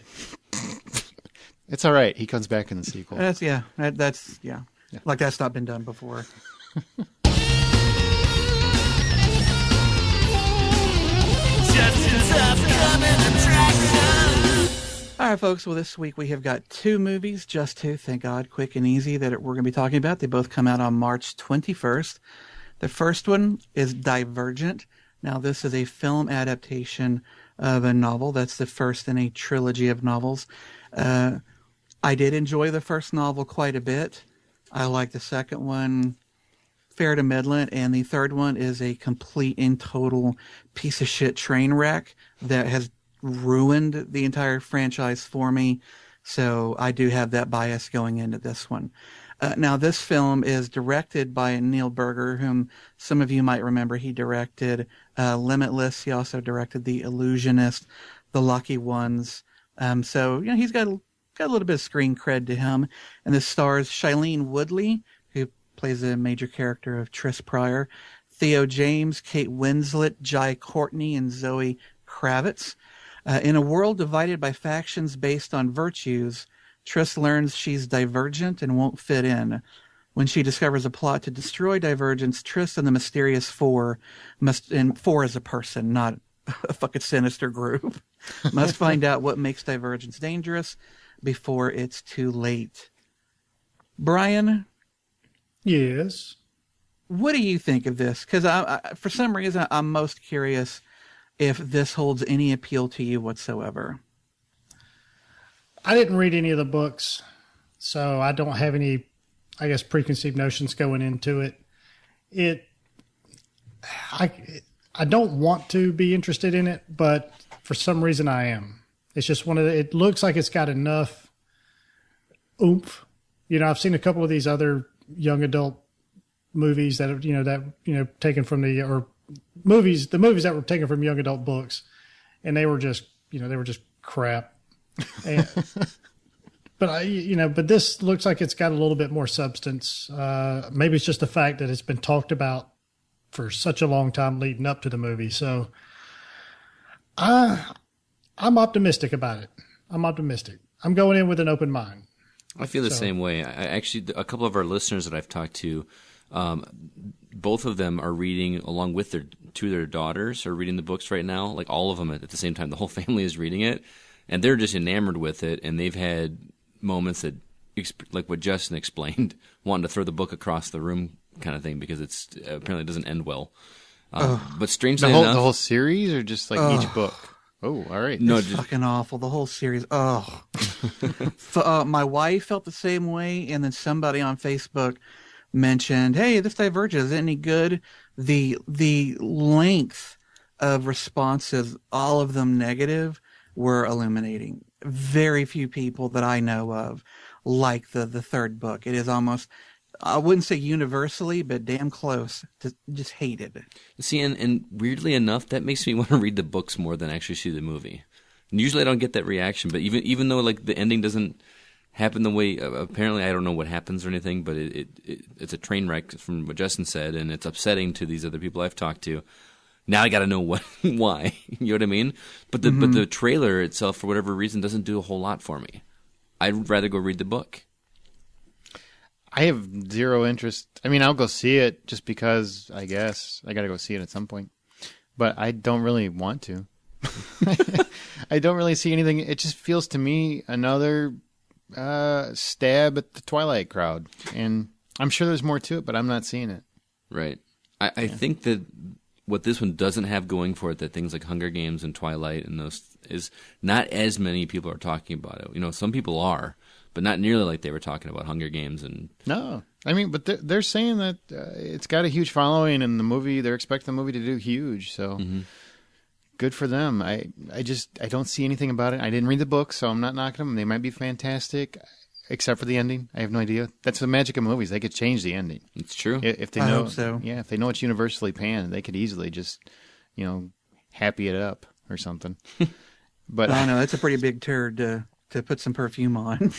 It's all right. He comes back in the sequel. That's like that's not been done before. All right, folks. Well, this week we have got two movies, just two, thank God, quick and easy, that we're going to be talking about. They both come out on March 21st. The first one is Divergent. Now, this is a film adaptation of a novel. That's the first in a trilogy of novels. I did enjoy the first novel quite a bit. I like the second one fair to middling, and the third one is a complete and total piece of shit train wreck that has ruined the entire franchise for me. So I do have that bias going into this one. Now, this film is directed by Neil Berger, whom some of you might remember. He directed Limitless. He also directed The Illusionist, The Lucky Ones. So, he's got a little bit of screen cred to him. And this stars Shailene Woodley, who plays a major character of Tris Pryor, Theo James, Kate Winslet, Jai Courtney, and Zoe Kravitz. In a world divided by factions based on virtues, Tris learns she's divergent and won't fit in. When she discovers a plot to destroy Divergence, Tris and the Mysterious Four and Four is a person, not a fucking sinister group, must find out what makes Divergence dangerous before it's too late. Brian? Yes? What do you think of this? Because for some reason, I'm most curious if this holds any appeal to you whatsoever. I didn't read any of the books, so I don't have any, I guess, preconceived notions going into it. I don't want to be interested in it, but for some reason I am. It's just it looks like it's got enough oomph. I've seen a couple of these other young adult movies that are, taken from the movies that were taken from young adult books, and they were just crap. And, but this looks like it's got a little bit more substance. Maybe it's just the fact that it's been talked about for such a long time leading up to the movie. So I'm optimistic about it. I'm optimistic. I'm going in with an open mind. I feel the same way. I actually, a couple of our listeners that I've talked to, both of them are reading along with their daughters are reading the books right now. Like all of them at the same time. The whole family is reading it, and they're just enamored with it. And they've had moments that, like what Justin explained, wanting to throw the book across the room, kind of thing, because it's apparently doesn't end well. But strangely enough, the whole series, or just like each book. Oh, all right. No, it's fucking awful. The whole series. Oh, my wife felt the same way, and then somebody on Facebook mentioned, "Hey, this Divergent, is it any good?" The length of responses, all of them negative, were illuminating. Very few people that I know of like the third book. It is almost, I wouldn't say universally, but damn close to just hated. See, and weirdly enough, that makes me want to read the books more than actually see the movie. And usually I don't get that reaction, but even though like the ending doesn't happen the way, apparently I don't know what happens or anything, but it's a train wreck from what Justin said, and it's upsetting to these other people I've talked to. Now I got to know why. You know what I mean? But the trailer itself, for whatever reason, doesn't do a whole lot for me. I'd rather go read the book. I have zero interest. I mean, I'll go see it just because, I guess. I got to go see it at some point. But I don't really want to. I don't really see anything. It just feels to me another stab at the Twilight crowd. And I'm sure there's more to it, but I'm not seeing it. Right. I think that what this one doesn't have going for it, that things like Hunger Games and Twilight and those, is not as many people are talking about it. You know, some people are, but not nearly like they were talking about Hunger Games. And No. I mean, but they're saying that it's got a huge following, and the movie, they're expecting the movie to do huge. So good for them. I don't see anything about it. I didn't read the book, so I'm not knocking them. They might be fantastic, except for the ending. I have no idea. That's the magic of movies. They could change the ending. it's true. If they I know, hope so. Yeah, if they know it's universally panned, they could easily just, happy it up or something. But I know, that's a pretty big turd to put some perfume on.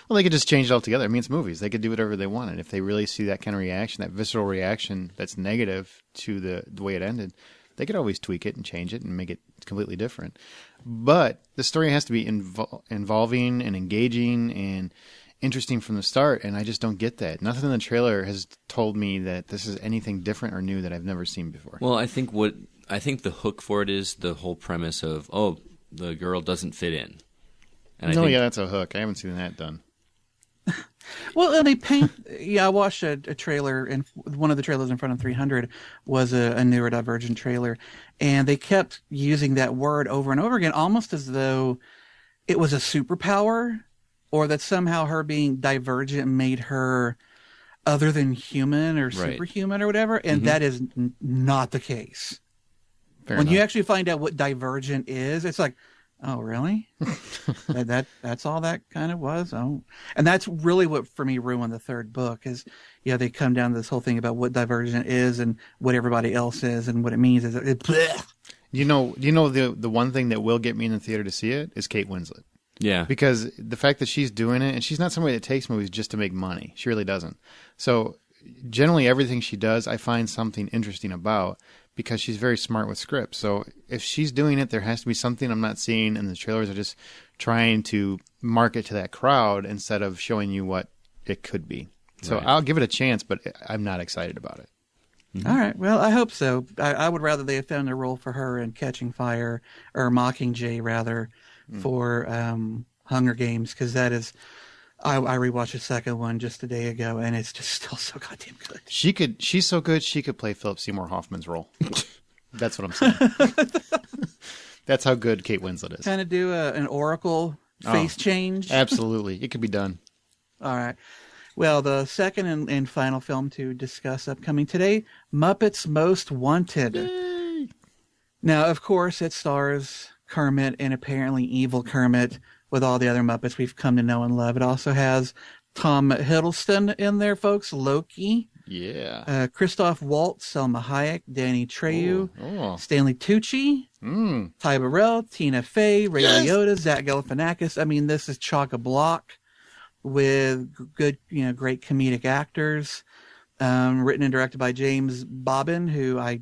well, they could just change it altogether. I mean, it's movies. They could do whatever they want. And if they really see that kind of reaction, that visceral reaction that's negative to the way it ended, they could always tweak it and change it and make it completely different. But the story has to be involving and engaging and interesting from the start, and I just don't get that. Nothing in the trailer has told me that this is anything different or new that I've never seen before. Well, I think the hook for it is the whole premise of, the girl doesn't fit in. And I think, that's a hook. I haven't seen that done. Well, and they paint. Yeah, I watched a trailer, and one of the trailers in front of 300 was a newer Divergent trailer, and they kept using that word over and over again, almost as though it was a superpower, or that somehow her being divergent made her other than human or superhuman or whatever, and that is not the case. Fair when enough. you actually find out what Divergent is, it's like, oh, really? that's all that kind of was? Oh. And that's really what, for me, ruined the third book is, they come down to this whole thing about what Divergent is and what everybody else is and what it means. Is bleh. The one thing that will get me in the theater to see it is Kate Winslet. yeah. Because the fact that she's doing it, and she's not somebody that takes movies just to make money. She really doesn't. So generally everything she does, I find something interesting about, because she's very smart with scripts. So if she's doing it, there has to be something I'm not seeing, and the trailers are just trying to market to that crowd instead of showing you what it could be. So Right. I'll give it a chance, but I'm not excited about it. All right. Well, I hope so. I would rather they had found a role for her in Catching Fire, or Mockingjay, rather, for Hunger Games, because that is... I rewatched the second one just a day ago, and it's just still so goddamn good. She's so good, she could play Philip Seymour Hoffman's role. That's what I'm saying. That's how good Kate Winslet is. Kind of do an Oracle face change. Absolutely. It could be done. All right. Well, the second and final film to discuss upcoming today, Muppets Most Wanted. Yay. Now, of course, it stars Kermit and apparently evil Kermit with all the other Muppets we've come to know and love. It also has Tom Hiddleston in there, folks, Loki, Yeah. Christoph Waltz, Selma Hayek, Danny Trejo, Oh. Stanley Tucci, Ty Burrell, Tina Fey, Ray Liotta, Zach Galifianakis. I mean, this is chock-a-block with good, great comedic actors. Written and directed by James Bobbin, who I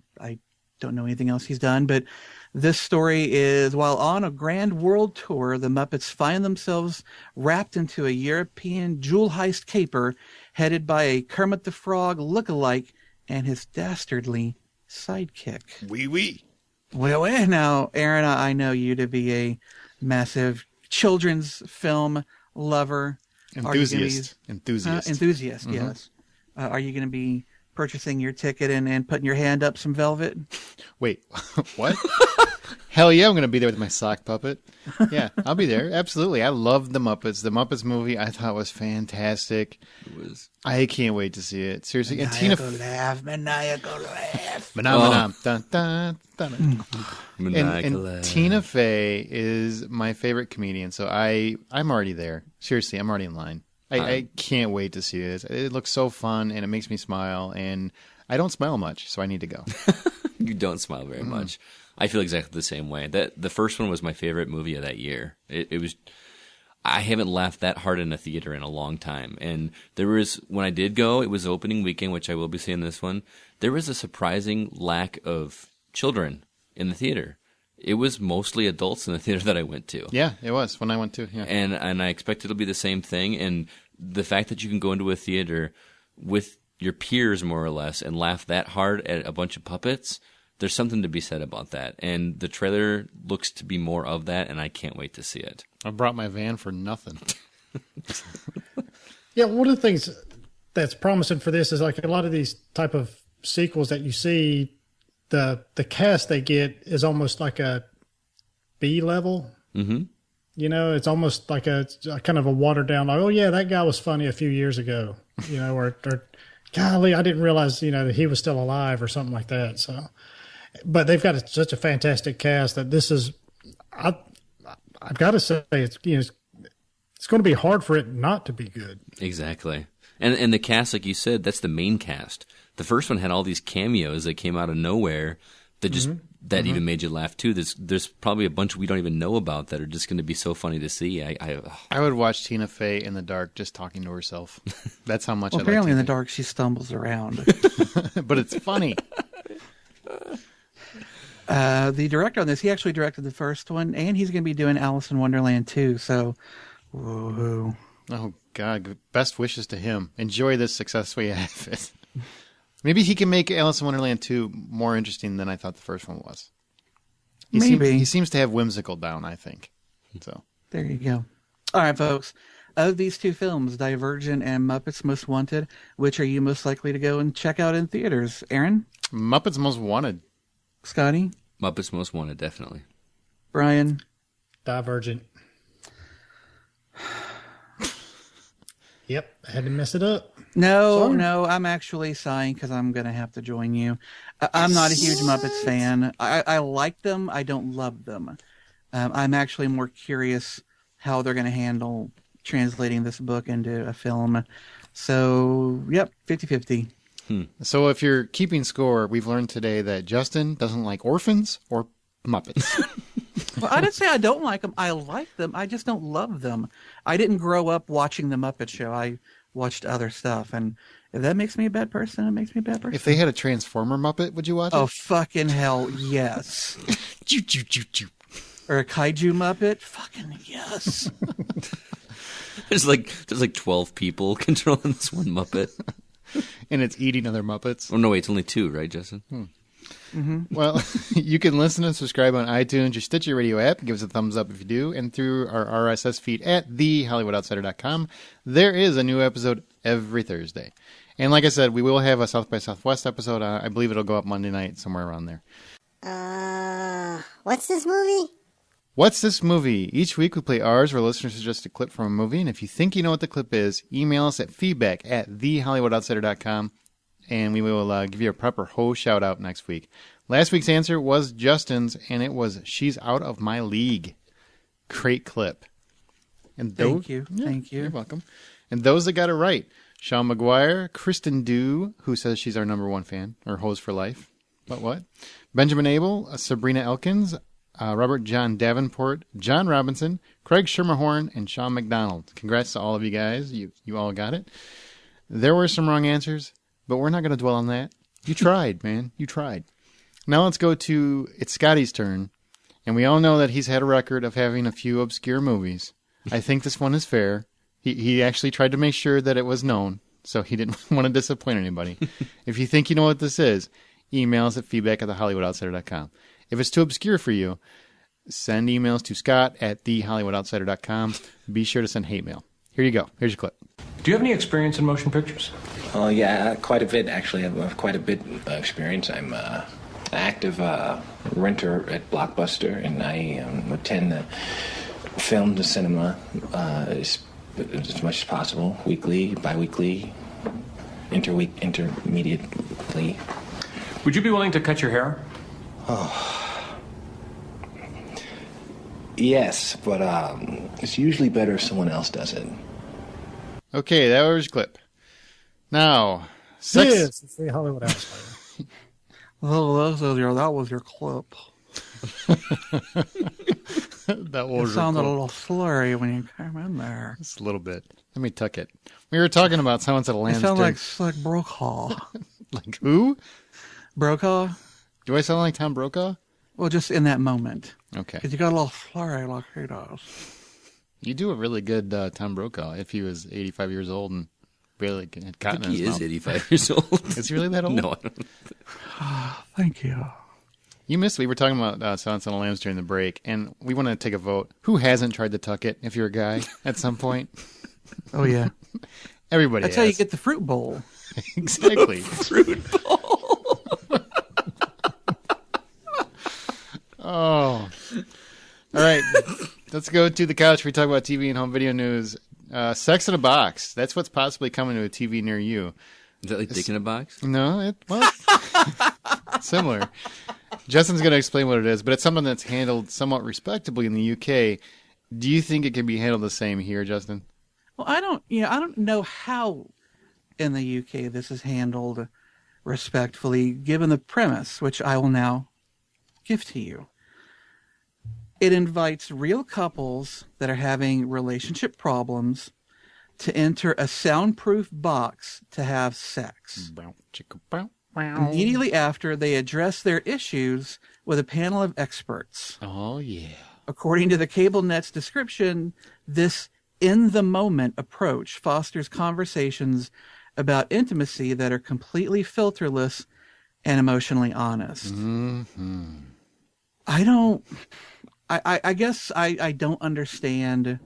don't know anything else he's done, but this story is, while on a grand world tour, the Muppets find themselves wrapped into a European jewel heist caper headed by a Kermit the Frog look-alike and his dastardly sidekick. Wee. Well, now, Aaron, I know you to be a massive children's film lover. Enthusiast. Enthusiast, yes. Are you going to be purchasing your ticket and putting your hand up some velvet? Wait, what? Hell yeah, I'm going to be there with my sock puppet. Yeah, I'll be there. Absolutely. I love the Muppets. The Muppets movie I thought was fantastic. It was. I can't wait to see it. Seriously. And Maniacal laugh. Dun, dun, dun, dun. Maniacal. And Tina Fey is my favorite comedian, so I'm already there. Seriously, I'm already in line. I can't wait to see it. It looks so fun, and it makes me smile, and I don't smile much, so I need to go. You don't smile very much. I feel exactly the same way. The first one was my favorite movie of that year. It was. I haven't laughed that hard in a theater in a long time. And when I did go, it was opening weekend, which I will be seeing this one. There was a surprising lack of children in the theater. It was mostly adults in the theater that I went to. Yeah, it was when I went to. Yeah. And I expect it'll be the same thing. And the fact that you can go into a theater with your peers, more or less, and laugh that hard at a bunch of puppets, there's something to be said about that. And the trailer looks to be more of that, and I can't wait to see it. I brought my van for nothing. Yeah, one of the things that's promising for this is like a lot of these type of sequels that you see, the cast they get is almost like a B level. Mm-hmm. You know, it's almost like a kind of a watered down, like, oh yeah, that guy was funny a few years ago. You know, or golly, I didn't realize, you know, that he was still alive or something like that. So, but they've got such a fantastic cast that this is, I've got to say, it's, you know, it's going to be hard for it not to be good. Exactly. And the cast, like you said, that's the main cast. The first one had all these cameos that came out of nowhere that just that even made you laugh too. There's probably a bunch we don't even know about that are just going to be so funny to see. I would watch Tina Fey in the dark just talking to herself. That's how much I like apparently in the Tina dark she stumbles around. Fey. But it's funny. The director on this, he actually directed the first one, and he's going to be doing Alice in Wonderland too. So, whoa. Oh, God. Best wishes to him. Enjoy this success we have it. Maybe he can make Alice in Wonderland 2 more interesting than I thought the first one was. He seems to have whimsical down, I think. So There you go. All right, folks. Of these two films, Divergent and Muppets Most Wanted, which are you most likely to go and check out in theaters? Aaron? Muppets Most Wanted. Scotty? Muppets Most Wanted, definitely. Brian? Divergent. Yep, I had to mess it up. No, I'm actually sighing because I'm going to have to join you. I'm not a huge Muppets fan. I like them. I don't love them. I'm actually more curious how they're going to handle translating this book into a film. So, yep, 50-50. So if you're keeping score, we've learned today that Justin doesn't like orphans or Muppets. Well, I didn't say I don't like them. I like them. I just don't love them. I didn't grow up watching The Muppet Show. I watched other stuff. And if that makes me a bad person, it makes me a bad person. If they had a Transformer Muppet, would you watch it? Oh, fucking hell, yes. Choo, choo, choo, choo. Or a kaiju Muppet? Fucking yes. There's like 12 people controlling this one Muppet. And it's eating other Muppets. Oh, no, wait, it's only 2, right, Justin? Well, you can listen and subscribe on iTunes or Stitcher Radio app. Give us a thumbs up if you do. And through our RSS feed at thehollywoodoutsider.com. There is a new episode every Thursday. And like I said, we will have a South by Southwest episode. I believe it'll go up Monday night, somewhere around there. What's this movie? What's this movie? Each week we play ours where listeners suggest a clip from a movie. And if you think you know what the clip is, email us at feedback@thehollywoodoutsider.com. And we will give you a proper wHOle shout out next week. Last week's answer was Justin's, and it was She's Out of My League. Great clip. And Thank you. You're welcome. And those that got it right, Sean McGuire, Kristen Dew, who says she's our number one fan, or Hose for Life. But what? Benjamin Abel, Sabrina Elkins, Robert John Davenport, John Robinson, Craig Schermerhorn, and Sean McDonald. Congrats to all of you guys. You all got it. There were some wrong answers, but we're not going to dwell on that. You tried, man. You tried. Now let's go to, it's Scotty's turn. And we all know that he's had a record of having a few obscure movies. I think this one is fair. He actually tried to make sure that it was known, so he didn't want to disappoint anybody. If you think you know what this is, email us at feedback@thehollywoodoutsider.com. If it's too obscure for you, send emails to scott@thehollywoodoutsider.com. Be sure to send hate mail. Here you go. Here's your clip. Do you have any experience in motion pictures? Oh, yeah, quite a bit, actually. I have quite a bit of experience. I'm an active renter at Blockbuster, and I attend the film to cinema as much as possible, weekly, bi-weekly, intermediately. Would you be willing to cut your hair? Yes, but it's usually better if someone else does it. Okay, that was your clip. Now, sex. Yes, it's the Hollywood Outsider. Oh, that was your clip. That It was sounded a your clip. little slurry when you came in there. Just a little bit. Let me tuck it. We were talking about Silence of the It Lambs. sounded like Brokaw. Like who? Brokaw? Do I sound like Tom Brokaw? Well, just in that moment. Okay. Because you got a little slurry like he does. You do a really good Tom Brokaw if he was 85 years old and barely had cotton in his He mouth. is 85 years old. Is he really that old? No, I don't. Thank you. You missed. We were talking about Silence on the Lambs during the break, and we want to take a vote. Who hasn't tried to tuck it? If you're a guy, at some point, Oh yeah, everybody. that's has. how you get the fruit bowl. Exactly. Fruit bowl. Oh. All right. Let's go to the couch. We talk about TV and home video news. Sex in a Box. That's what's possibly coming to a TV near you. Is that like Dick in a Box? No, similar. Justin's going to explain what it is, but it's something that's handled somewhat respectably in the UK. Do you think it can be handled the same here, Justin? Well, I don't know how in the UK this is handled respectfully, given the premise, which I will now give to you. It invites real couples that are having relationship problems to enter a soundproof box to have sex. Immediately after, they address their issues with a panel of experts. Oh, yeah. According to the cable net's description, this in-the-moment approach fosters conversations about intimacy that are completely filterless and emotionally honest. Mm-hmm. I guess I don't understand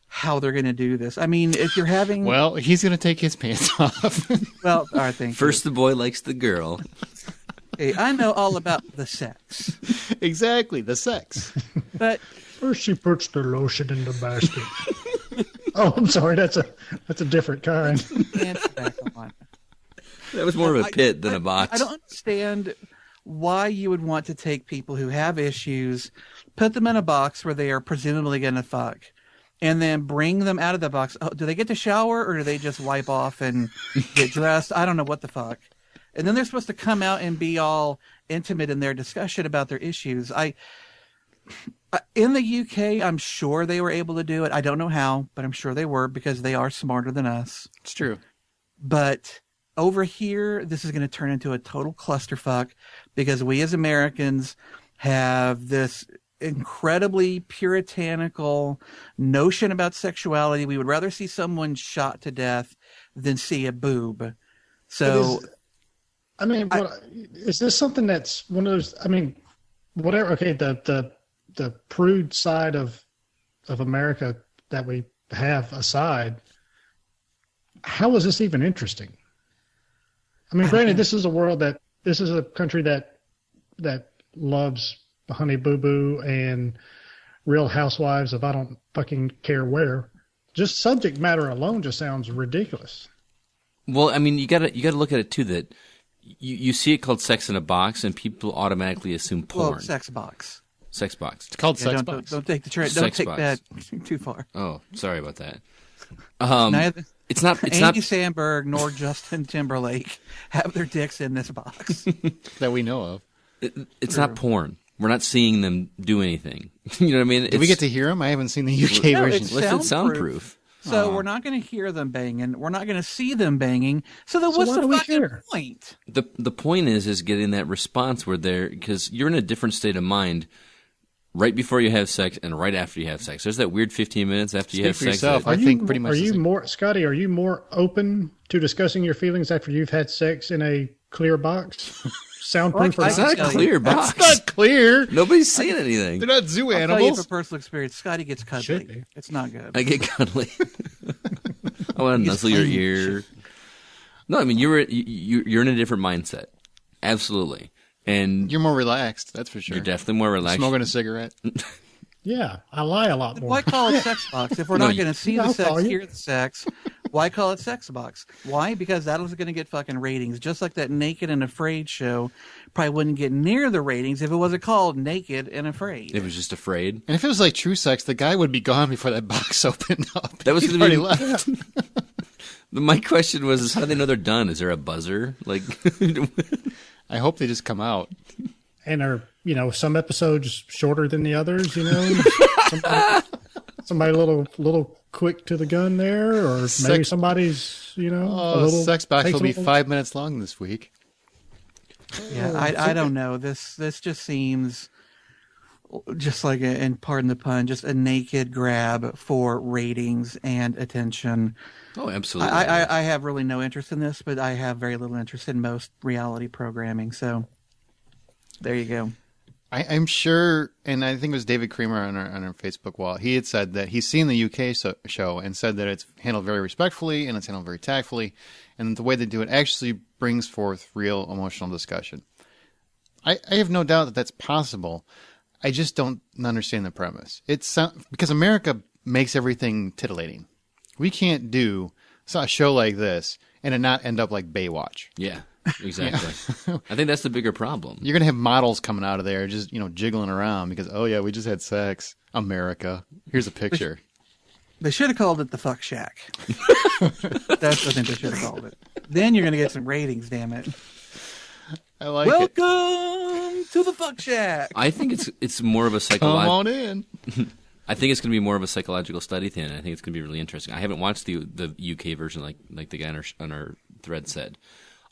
how they're going to do this. I mean, if you're having... Well, he's going to take his pants off. Well, all right, thank First you. the boy likes the girl. Hey, I know all about the sex. Exactly, the sex. But First, she puts the lotion in the basket. Oh, I'm sorry. That's a different kind. pants back on. That was more of a pit than a box. I don't understand why you would want to take people who have issues, put them in a box where they are presumably going to fuck, and then bring them out of the box. Oh, do they get to shower or do they just wipe off and get dressed? I don't know what the fuck. And then they're supposed to come out and be all intimate in their discussion about their issues. In the UK, I'm sure they were able to do it. I don't know how, but I'm sure they were because they are smarter than us. It's true. But over here, this is going to turn into a total clusterfuck because we as Americans have this incredibly puritanical notion about sexuality. We would rather see someone shot to death than see a boob. So, Is this something that's one of those? I mean, whatever. Okay, the prude side of America that we have aside, how is this even interesting? I mean, granted, this is a country that loves Honey Boo Boo and Real Housewives of I don't fucking care where. Just subject matter alone just sounds ridiculous. Well, I mean, you gotta look at it too. That you see it called Sex in a Box, and people automatically assume porn. well, sex box. Sex box. It's called Sex don't, Box. don't take the don't Sex take box. that too far. Oh, sorry about that. Neither It's not. It's Andy not. Samberg nor Justin Timberlake have their dicks in this box. That we know of. It's not porn. We're not seeing them do anything. You know what I mean? Do we get to hear them? I haven't seen the UK No, version. it's It's soundproof. So we're not going to hear them banging. We're not going to see them banging. So then what's why the do we fucking care? point? The point is getting that response where they're, because you're in a different state of mind right before you have sex and right after you have sex. There's that weird 15 minutes after you Speak have for sex. yourself. that- I think pretty much Are the you same. more, Scotty? Are you more open to discussing your feelings after you've had sex in a clear box, soundproof? Well, It's not a tell you, clear box. It's not clear. Nobody's saying anything. They're not zoo I'll tell you animals. from personal experience, Scotty gets Should cuddly. be. It's not good. I get cuddly. I want to nuzzle your ear. No, I mean you're in a different mindset. Absolutely, and You're more relaxed, that's for sure. you're definitely more relaxed. Smoking a cigarette. Yeah, I lie a lot more. Why call it sex box if we're No, not going to see the I'll sex, call you. hear the sex? Why call it sex box? Why? Because that was going to get fucking ratings, just like that Naked and Afraid show probably wouldn't get near the ratings if it wasn't called Naked and Afraid. It was just afraid. And if it was like true sex, the guy would be gone before that box opened up. That was He's gonna be- already left. My question was: is how do they know they're done? Is there a buzzer? Like, I hope they just come out. And are some episodes shorter than the others? Somebody a little quick to the gun there, or maybe Sex- somebody's a Oh, little sex box takes will a be little- 5 minutes long this week. Yeah, I don't know. This just seems just like, and pardon the pun, just a naked grab for ratings and attention. Oh, absolutely. I have really no interest in this, but I have very little interest in most reality programming. So there you go. I'm sure, and I think it was David Creamer on our Facebook wall. He had said that he's seen the UK show and said that it's handled very respectfully and it's handled very tactfully, and the way they do it actually brings forth real emotional discussion. I have no doubt that that's possible. I just don't understand the premise. It's because America makes everything titillating. We can't do a show like this and it not end up like Baywatch. Yeah. Exactly. I think that's the bigger problem. You're going to have models coming out of there just, jiggling around because, oh, yeah, we just had sex. America. Here's a picture. They should have called it the Fuck Shack. That's what I think they should have called it. Then you're going to get some ratings, damn it. I like Welcome it. to the Fuck Shack. I think it's more of a Come on in. I think it's going to be more of a psychological study thing. I think it's going to be really interesting. I haven't watched the UK version like the guy on our thread said.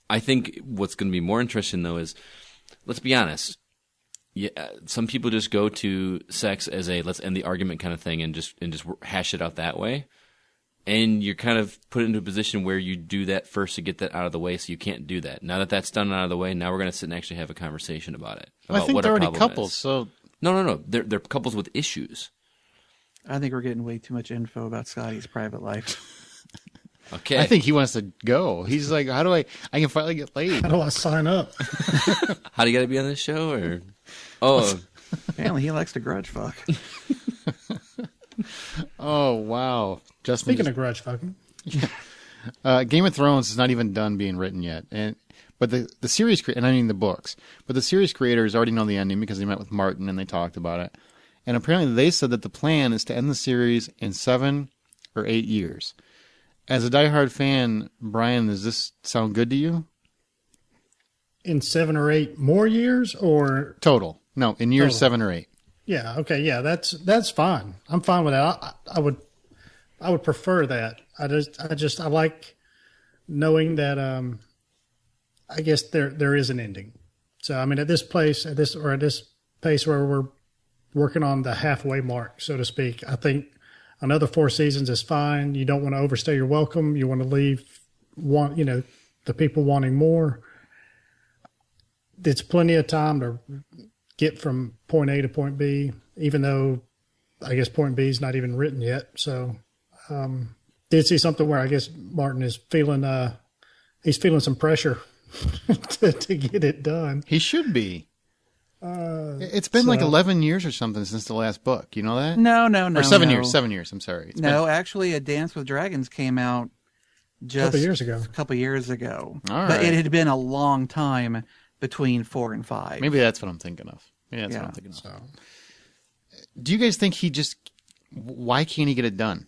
I think what's going to be more interesting, though, is, let's be honest, some people just go to sex as a let's end the argument kind of thing and just hash it out that way. And you're kind of put into a position where you do that first to get that out of the way, so you can't do that. Now that that's done and out of the way, now we're going to sit and actually have a conversation about it. I think they're already couples, so... No. They're couples with issues. I think we're getting way too much info about Scotty's private life. Okay. I think he wants to go. He's like, how do I can finally get laid? How do I sign up? How do you got to be on this show? Or Apparently he likes to grudge fuck. Oh, wow. Speaking of grudge fucking. Game of Thrones is not even done being written yet. But the series, and I mean the books, but the series creators already know the ending because they met with Martin and they talked about it. And apparently they said that the plan is to end the series in 7 or 8 years. As a diehard fan, Brian, does this sound good to you? In 7 or 8 more years, or Total? No, in years Total. 7 or 8. Yeah, okay, yeah, that's fine. I'm fine with that. I would prefer that. I like knowing that. I guess there is an ending. So I mean, at this pace where we're working on the halfway mark, so to speak, I think another 4 seasons is fine. You don't want to overstay your welcome. You want to leave the people wanting more. It's plenty of time to get from point A to point B, even though I guess point B is not even written yet. So did see something where I guess Martin is feeling he's feeling some pressure to get it done. He should be. It's been like 11 years or something since the last book. You know that? No. Or 7 years. 7 years. I'm sorry. Actually, A Dance with Dragons came out just a couple years ago. All but right. it had been a long time between 4 and 5. Maybe that's what I'm thinking of. Yeah, that's what I'm thinking of. So. Do you guys think why can't he get it done?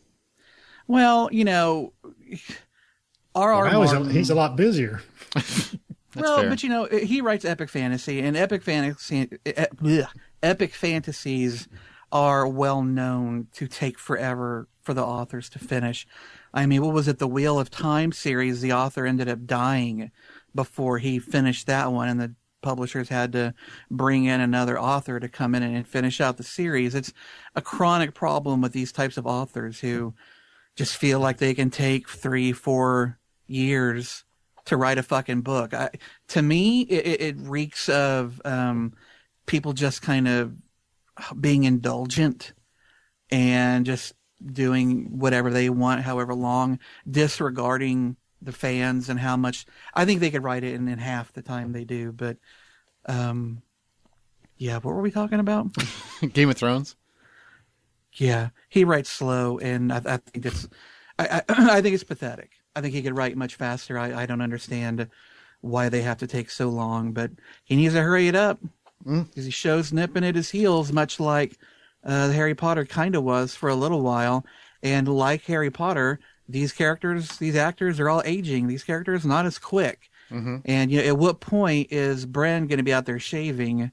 Well, Now he's a lot busier. Fair. But he writes epic fantasy, and epic fantasies are well known to take forever for the authors to finish. I mean, what was it? The Wheel of Time series, the author ended up dying before he finished that one, and the publishers had to bring in another author to come in and finish out the series. It's a chronic problem with these types of authors who just feel like they can take 3-4 years to write a fucking book. To me, it reeks of people just kind of being indulgent and just doing whatever they want, however long, disregarding the fans and how much. I think they could write it in half the time they do. But what were we talking about? Game of Thrones. Yeah, he writes slow, and I think it's. I think it's pathetic. I think he could write much faster. I don't understand why they have to take so long, but he needs to hurry it up because he shows nipping at his heels, much like Harry Potter kind of was for a little while. And like Harry Potter, these actors are all aging. These characters not as quick. Mm-hmm. And at what point is Bren going to be out there shaving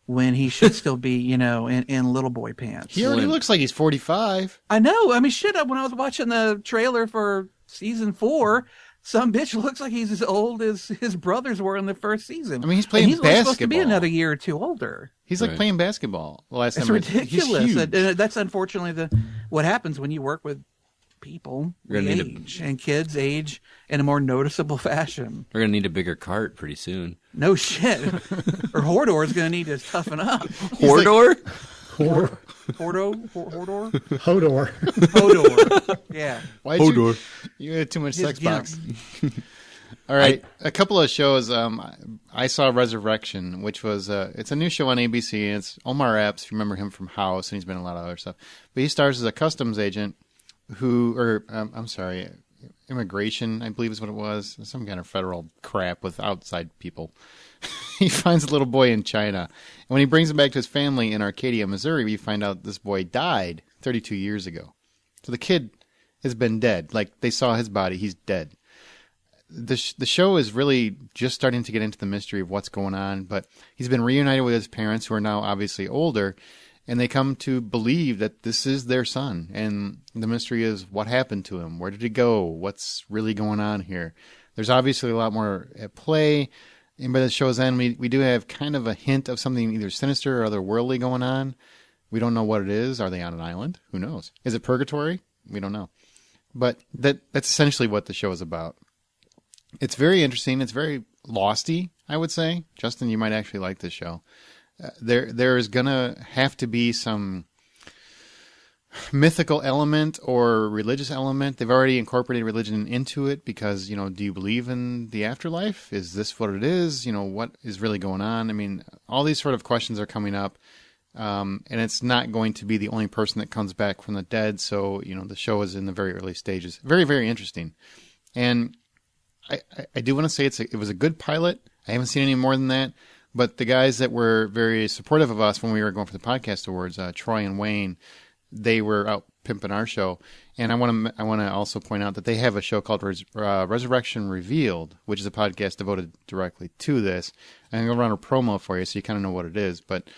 when he should still be, in little boy pants? He already looks like he's 45. I know. I mean, shit. When I was watching the trailer for season 4, some bitch looks like he's as old as his brothers were in the first season. I mean, he's playing and he's only supposed to be basketball. another year or two older. He's like Right. playing basketball. The last It's time ridiculous. He's And huge. that's unfortunately what happens when you work with people. You're We gonna need age, and kids age in a more noticeable fashion. We're gonna need a bigger cart pretty soon. No shit. Or Hordor is going to need to toughen up. Hordor? Hodor. Hordor? Hodor. Hodor. Yeah. Why'd you had too much His sex gimp. box. All right, a couple of shows. I saw Resurrection, which was it's a new show on ABC. It's Omar Epps, if you remember him from House, and he's been in a lot of other stuff. But he stars as a customs agent immigration, I believe is what it was. Some kind of federal crap with outside people. He finds a little boy in China. And when he brings him back to his family in Arcadia, Missouri, we find out this boy died 32 years ago. So the kid has been dead. Like, they saw his body. He's dead. The show is really just starting to get into the mystery of what's going on, but he's been reunited with his parents, who are now obviously older, and they come to believe that this is their son. And the mystery is, what happened to him? Where did he go? What's really going on here? There's obviously a lot more at play. And by the show's end, we do have kind of a hint of something either sinister or otherworldly going on. We don't know what it is. Are they on an island? Who knows? Is it purgatory? We don't know. But that's essentially what the show is about. It's very interesting. It's very losty, I would say. Justin, you might actually like this show. There is going to have to be some mythical element or religious element. They've already incorporated religion into it because, do you believe in the afterlife? Is this what it is? What is really going on? I mean, all these sort of questions are coming up. And it's not going to be the only person that comes back from the dead. So, the show is in the very early stages. Very, very interesting. And I do want to say it was a good pilot. I haven't seen any more than that. But the guys that were very supportive of us when we were going for the podcast awards, Troy and Wayne, they were out pimping our show. And I want to also point out that they have a show called Resurrection Revealed, which is a podcast devoted directly to this. And I'm going to run a promo for you so you kind of know what it is. But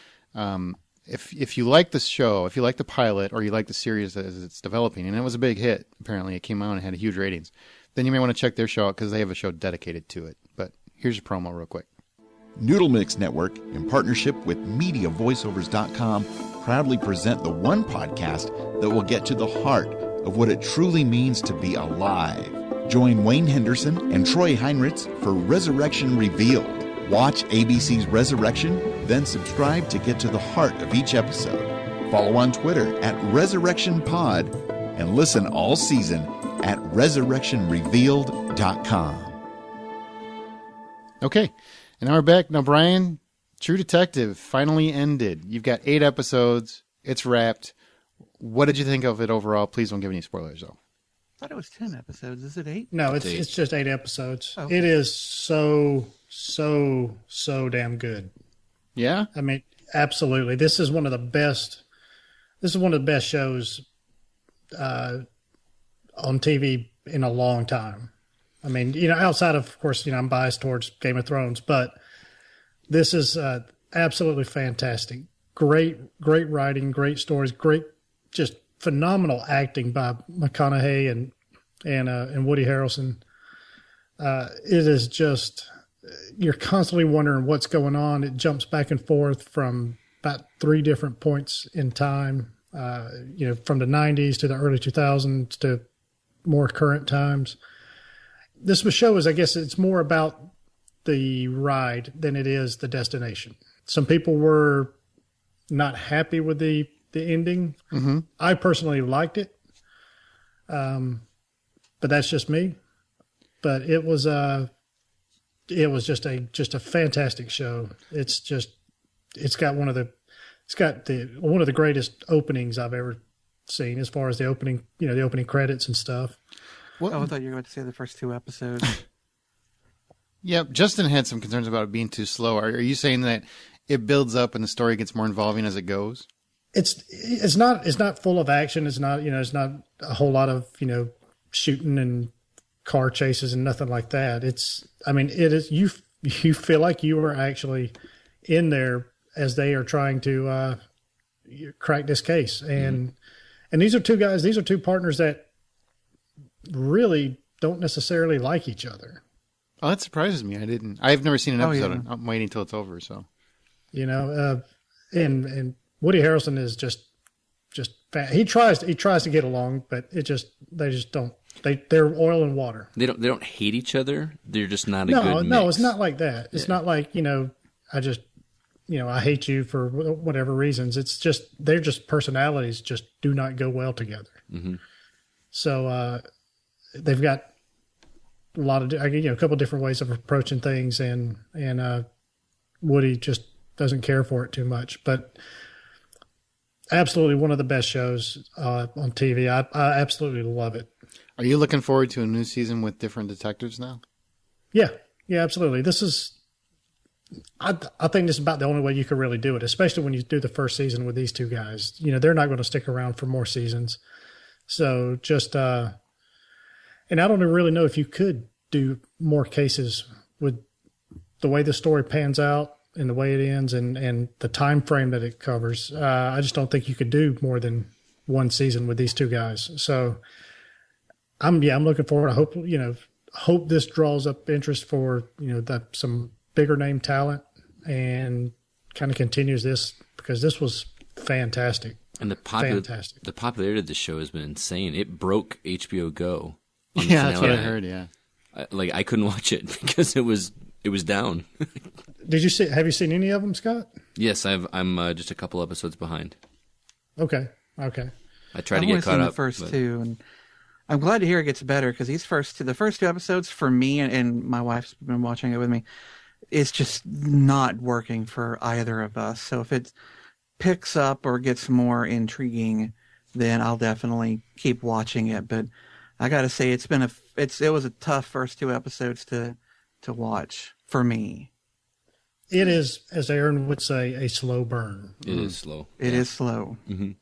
if you like this show, if you like the pilot, or you like the series as it's developing, and it was a big hit, apparently it came out and had huge ratings, then you may want to check their show out because they have a show dedicated to it. But here's your promo real quick. Noodle Mix Network, in partnership with MediaVoiceovers.com, proudly present the one podcast that will get to the heart of what it truly means to be alive. Join Wayne Henderson and Troy Heinrichs for Resurrection Revealed. Watch ABC's Resurrection, then subscribe to get to the heart of each episode. Follow on Twitter at ResurrectionPod and listen all season at ResurrectionRevealed.com. Okay. And now we're back. Now, Brian, True Detective finally ended. You've got 8 episodes. It's wrapped. What did you think of it overall? Please don't give any spoilers, though. I thought it was 10 episodes. Is it 8? No, it's just 8 episodes. Oh. It is so damn good. Yeah? I mean, absolutely. This is one of the best. This is one of the best shows on TV in a long time. I mean, outside of course, I'm biased towards Game of Thrones, but this is absolutely fantastic. Great writing, great stories, great, just phenomenal acting by McConaughey and Woody Harrelson. It is just, you're constantly wondering what's going on. It jumps back and forth from about 3 different points in time, from the 90s to the early 2000s to more current times. This show is, I guess, it's more about the ride than it is the destination. Some people were not happy with the ending. Mm-hmm. I personally liked it, but that's just me. But it was just a fantastic show. It's got one of the greatest openings I've ever seen, as far as the opening credits and stuff. Oh, I thought you were going to say the first 2 episodes. Yeah, Justin had some concerns about it being too slow. Are you saying that it builds up and the story gets more involving as it goes? It's not full of action. It's not a whole lot of shooting and car chases and nothing like that. It is you feel like you are actually in there as they are trying to crack this case. And these are 2 guys. These are 2 partners that really don't necessarily like each other. Oh, that surprises me. I've never seen an episode. yeah. I'm waiting till it's over. So, And Woody Harrelson is just he tries to get along, but they just don't. They're oil and water. They don't hate each other. They're just not a No, good mix. no, it's not like that. It's not like I hate you for whatever reasons. It's just they're just personalities just do not go well together. Mm-hmm. So they've got a lot of a couple different ways of approaching things, and Woody just doesn't care for it too much. But absolutely one of the best shows on TV. I absolutely love it. are you looking forward to a new season with different detectives now? Yeah, absolutely. This is. I think this is about the only way you can really do it, especially when you do the first season with these two guys. They're not going to stick around for more seasons. So just, and I don't really know if you could do more cases with the way the story pans out and the way it ends and the time frame that it covers. I just don't think you could do more than one season with these two guys. So I'm looking forward. I hope this draws up interest for, some bigger name talent and kind of continues this, because this was fantastic. And the popularity of the show has been insane. It broke HBO Go. Yeah, that's what I heard. Yeah, I couldn't watch it because it was down. Have you seen any of them, Scott? Yes, I'm just a couple episodes behind. Okay. I tried to get caught up. The first two, and I'm glad to hear it gets better, because the first two episodes for me, and my wife's been watching it with me, it's just not working for either of us. So if it picks up or gets more intriguing, then I'll definitely keep watching it. But I got to say, it was a tough first two episodes to watch for me. It is, as Aaron would say, a slow burn. It is slow. It is slow. Mm-hmm.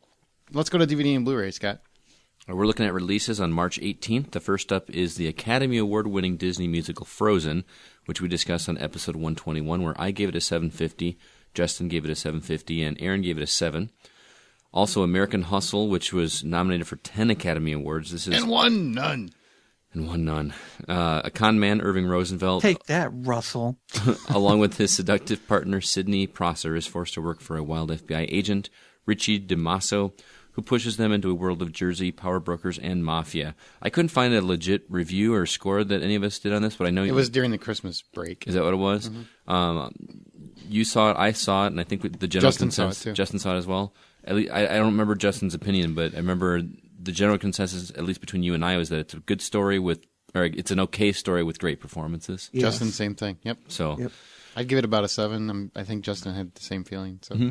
Let's go to DVD and Blu-ray, Scott. We're looking at releases on March 18th. The first up is the Academy Award-winning Disney musical Frozen, which we discussed on episode 121, where I gave it a 750, Justin gave it a 750, and Aaron gave it a 7. Also, American Hustle, which was nominated for 10 Academy Awards. And won none. A con man, Irving Rosenfeld. Take that, Russell. Along with his seductive partner, Sidney Prosser, is forced to work for a wild FBI agent, Richie DiMasso, who pushes them into a world of Jersey, power brokers, and mafia. I couldn't find a legit review or score that any of us did on this, but I know it was during the Christmas break. Is that what it was? Mm-hmm. You saw it, I saw it, and I think the general Justin consensus. saw it too. Justin saw it as well. At least, I don't remember Justin's opinion, but I remember the general consensus, at least between you and I, was that it's a good story it's an okay story with great performances. Yes. Justin, same thing. Yep. So, Yep. I'd give it about a 7. I think Justin had the same feeling. So. Mm-hmm.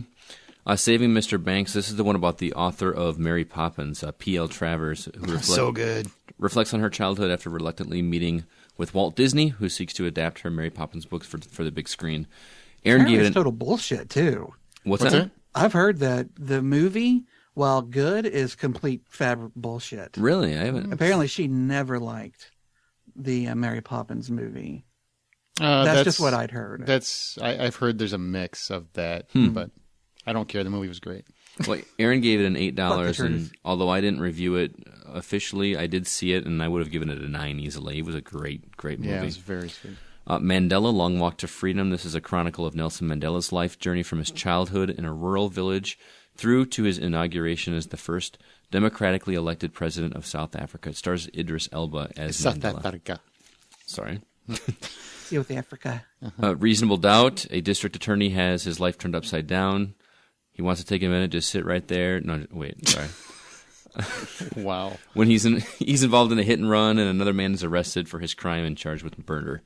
Saving Mr. Banks. This is the one about the author of Mary Poppins, P.L. Travers, who So good. reflects on her childhood after reluctantly meeting with Walt Disney, who seeks to adapt her Mary Poppins books for the big screen. Aaron Apparently gave it's total bullshit, too. What's What's that? I've heard that the movie, while good, is complete bullshit. Really? I haven't. Apparently she never liked the Mary Poppins movie. That's just what I'd heard. I've heard there's a mix of that, but I don't care. The movie was great. Well, Aaron gave it an $8, Fuck and the although I didn't review it officially, I did see it, and I would have given it a 9 easily. It was a great movie. Yeah, it was very sweet. Mandela, Long Walk to Freedom. This is a chronicle of Nelson Mandela's life journey from his childhood in a rural village through to his inauguration as the first democratically elected president of South Africa. It stars Idris Elba as South Mandela. Africa. Sorry. South Africa. Reasonable Doubt. A district attorney has his life turned upside down. He wants to take a minute, just sit right there. No, wait, sorry. Wow. When he's involved in a hit and run, and another man is arrested for his crime and charged with murder.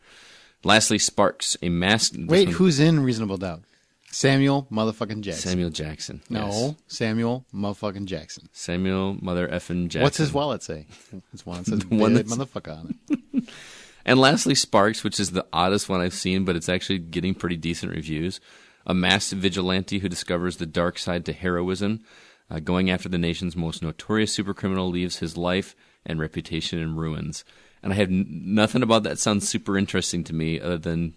Lastly, Sparks, a masked... Wait, who's in Reasonable Doubt? Samuel motherfucking Jackson. Samuel Jackson. No, yes. Samuel motherfucking Jackson. Samuel mother effing Jackson. What's his wallet say? His wallet says one "Big that's- motherfucker" on it. And lastly, Sparks, which is the oddest one I've seen, but it's actually getting pretty decent reviews. A masked vigilante who discovers the dark side to heroism. Going after the nation's most notorious supercriminal leaves his life and reputation in ruins. And I have nothing about that sounds super interesting to me other than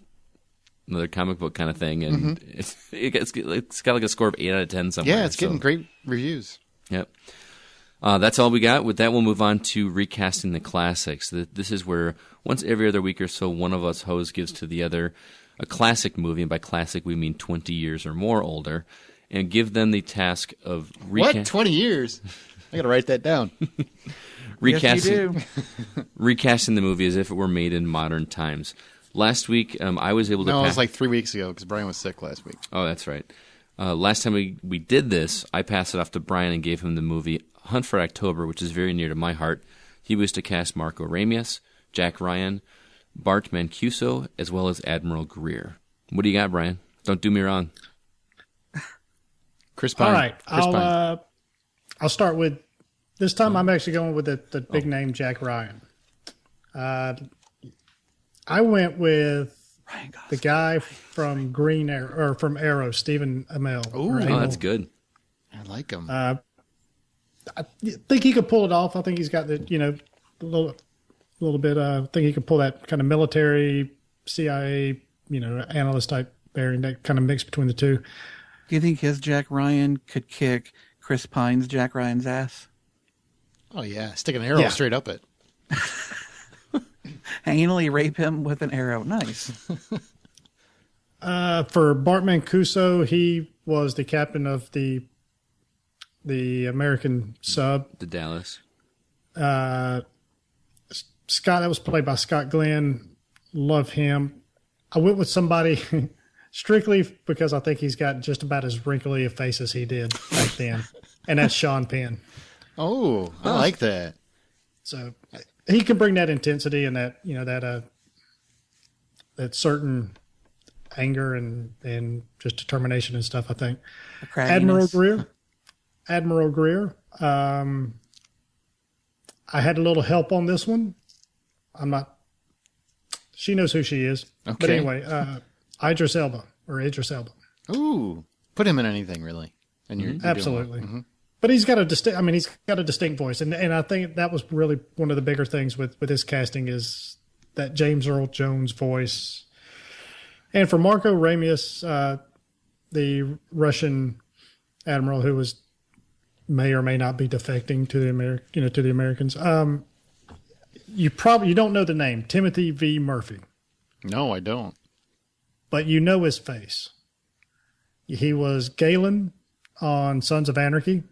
another comic book kind of thing. And it's got like a score of 8 out of 10 somewhere. Yeah, it's getting great reviews. Yep. That's all we got. With that, we'll move on to recasting the classics. This is where once every other week or so, one of us hosts gives to the other a classic movie, and by classic we mean 20 years or more older, and give them the task of What? 20 years? I got to write that down. recasting, Yes, you do. recasting the movie as if it were made in modern times. Last week, I was able to... No, it was like 3 weeks ago because Brian was sick last week. Oh, that's right. Last time we did this, I passed it off to Brian and gave him the movie Hunt for October, which is very near to my heart. He was to cast Marco Ramius, Jack Ryan, Bart Mancuso, as well as Admiral Greer. What do you got, Brian? Don't do me wrong. Chris Pine. All right, Chris Pine. I'll start with this time. I'm actually going with the big name Jack Ryan. I went with the guy from Green Arrow, or from Arrow, Stephen Amell. Ooh. Oh, that's good. I like him. I think he could pull it off. I think he's got the a little bit. I think he could pull that kind of military CIA analyst type bearing, that kind of mix between the two. Do you think his Jack Ryan could kick Chris Pine's Jack Ryan's ass? Oh, yeah. Stick an arrow straight up it. Anally rape him with an arrow. Nice. For Bart Mancuso, he was the captain of the American sub. The Dallas. Scott, that was played by Scott Glenn. Love him. I went with somebody strictly because I think he's got just about as wrinkly a face as he did back then, and that's Sean Penn. Oh, I like that. So he can bring that intensity and that that certain anger and just determination and stuff. I think Admiral Greer. I had a little help on this one. She knows who she is. Okay. But anyway, Idris Elba. Ooh, put him in anything really, and you're Absolutely. doing well. But he's got a distinct voice, and I think that was really one of the bigger things with his casting is that James Earl Jones voice. And for Marco Ramius, the Russian admiral who may or may not be defecting to the Americans. You don't know the name, Timothy V. Murphy, No, I don't. but you know his face. He was Galen on Sons of Anarchy.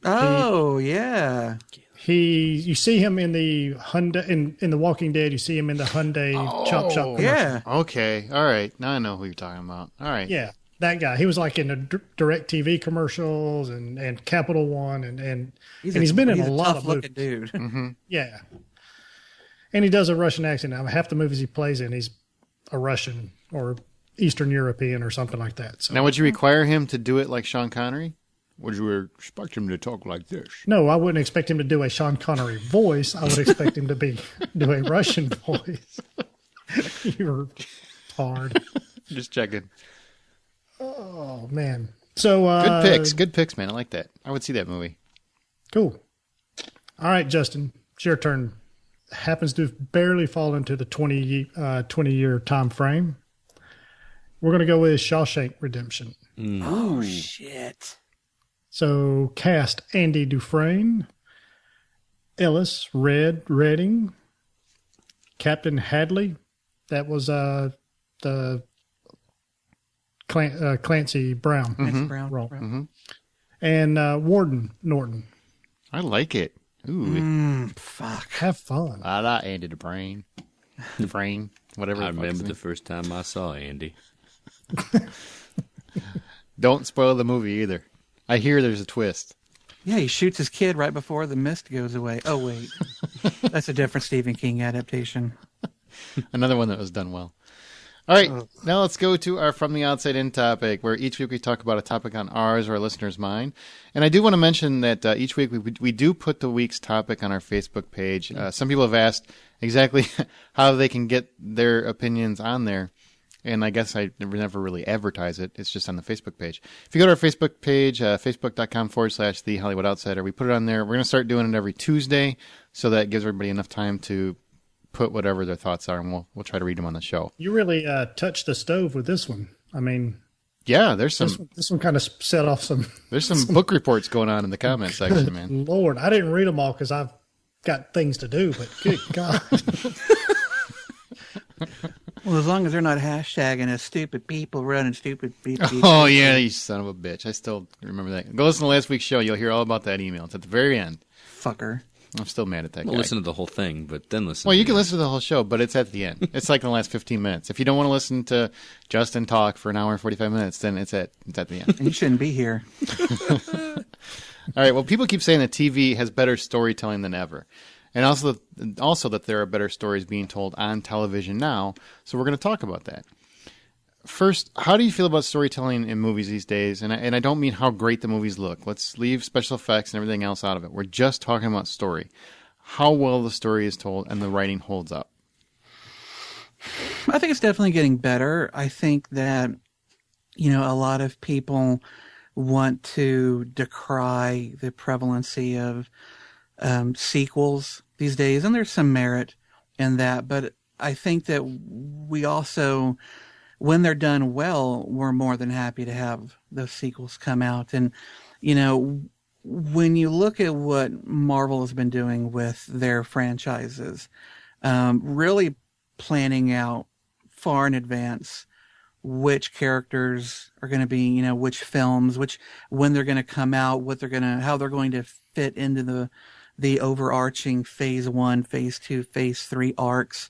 Oh, yeah. You see him in the Hyundai in The Walking Dead. You see him in the Hyundai Chop Shop commercial. Yeah. Okay, all right. Now I know who you're talking about. All right. Yeah, that guy. He was like in the Direct TV commercials and Capital One and he's been in a lot of movies. Dude. Mm-hmm. Yeah, and he does a Russian accent. Now, half the movies he plays in, he's a Russian or Eastern European or something like that. So Now, would you require him to do it like Sean Connery? Would you expect him to talk like this? no, I wouldn't expect him to do a Sean Connery voice. I would expect him to do a Russian voice. You're hard. Just checking. Oh man. So Good picks, man. I like that. I would see that movie. Cool. All right, Justin, it's your turn. Happens to barely fall into the 20-year time frame. We're going to go with Shawshank Redemption. Oh, shit. So cast Andy Dufresne, Ellis Redding, Captain Hadley. That was the Clancy Brown role. Mm-hmm. And Warden Norton. I like it. Ooh. Fuck. Have fun. I like Andy Dufresne. Whatever. I the fuck's remember his the name. first time I saw Andy. Don't spoil the movie either. I hear there's a twist. Yeah, he shoots his kid right before the mist goes away. Oh, wait. That's a different Stephen King adaptation. Another one that was done well. All right, now let's go to our From the Outside In topic, where each week we talk about a topic on ours or a listener's mind. And I do want to mention that each week we do put the week's topic on our Facebook page. Some people have asked exactly how they can get their opinions on there. And I guess I never really advertise it. It's just on the Facebook page. If you go to our Facebook page, facebook.com/The Hollywood Outsider, we put it on there. We're going to start doing it every Tuesday, so that gives everybody enough time to put whatever their thoughts are, and we'll try to read them on the show. You really touched the stove with this one. I mean, Yeah, there's some This one kind of set off some. there's some book reports going on in the comment section, man. Lord, I didn't read them all because I've got things to do. But good God, Well, as long as they're not hashtagging as stupid people running stupid people. Oh yeah, you son of a bitch! I still remember that. Go listen to last week's show. You'll hear all about that email. It's at the very end. Fucker. I'm still mad at that Well, guy. listen to the whole thing, but then listen. Well, to you can the- listen to the whole show, but it's at the end. It's like the last 15 minutes. If you don't want to listen to Justin talk for an hour and 45 minutes, then it's at the end. You shouldn't be here. All right. Well, people keep saying that TV has better storytelling than ever, and also that there are better stories being told on television now. So we're going to talk about that. First, how do you feel about storytelling in movies these days? And I don't mean how great the movies look. Let's leave special effects and everything else out of it. We're just talking about story. How well the story is told and the writing holds up. I think it's definitely getting better. I think that, a lot of people want to decry the prevalency of sequels these days, and there's some merit in that. But I think that we also, when they're done well, we're more than happy to have those sequels come out. And, when you look at what Marvel has been doing with their franchises, really planning out far in advance which characters are going to be, which films, when they're going to come out, how they're going to fit into the overarching phase 1, phase 2, phase 3 arcs.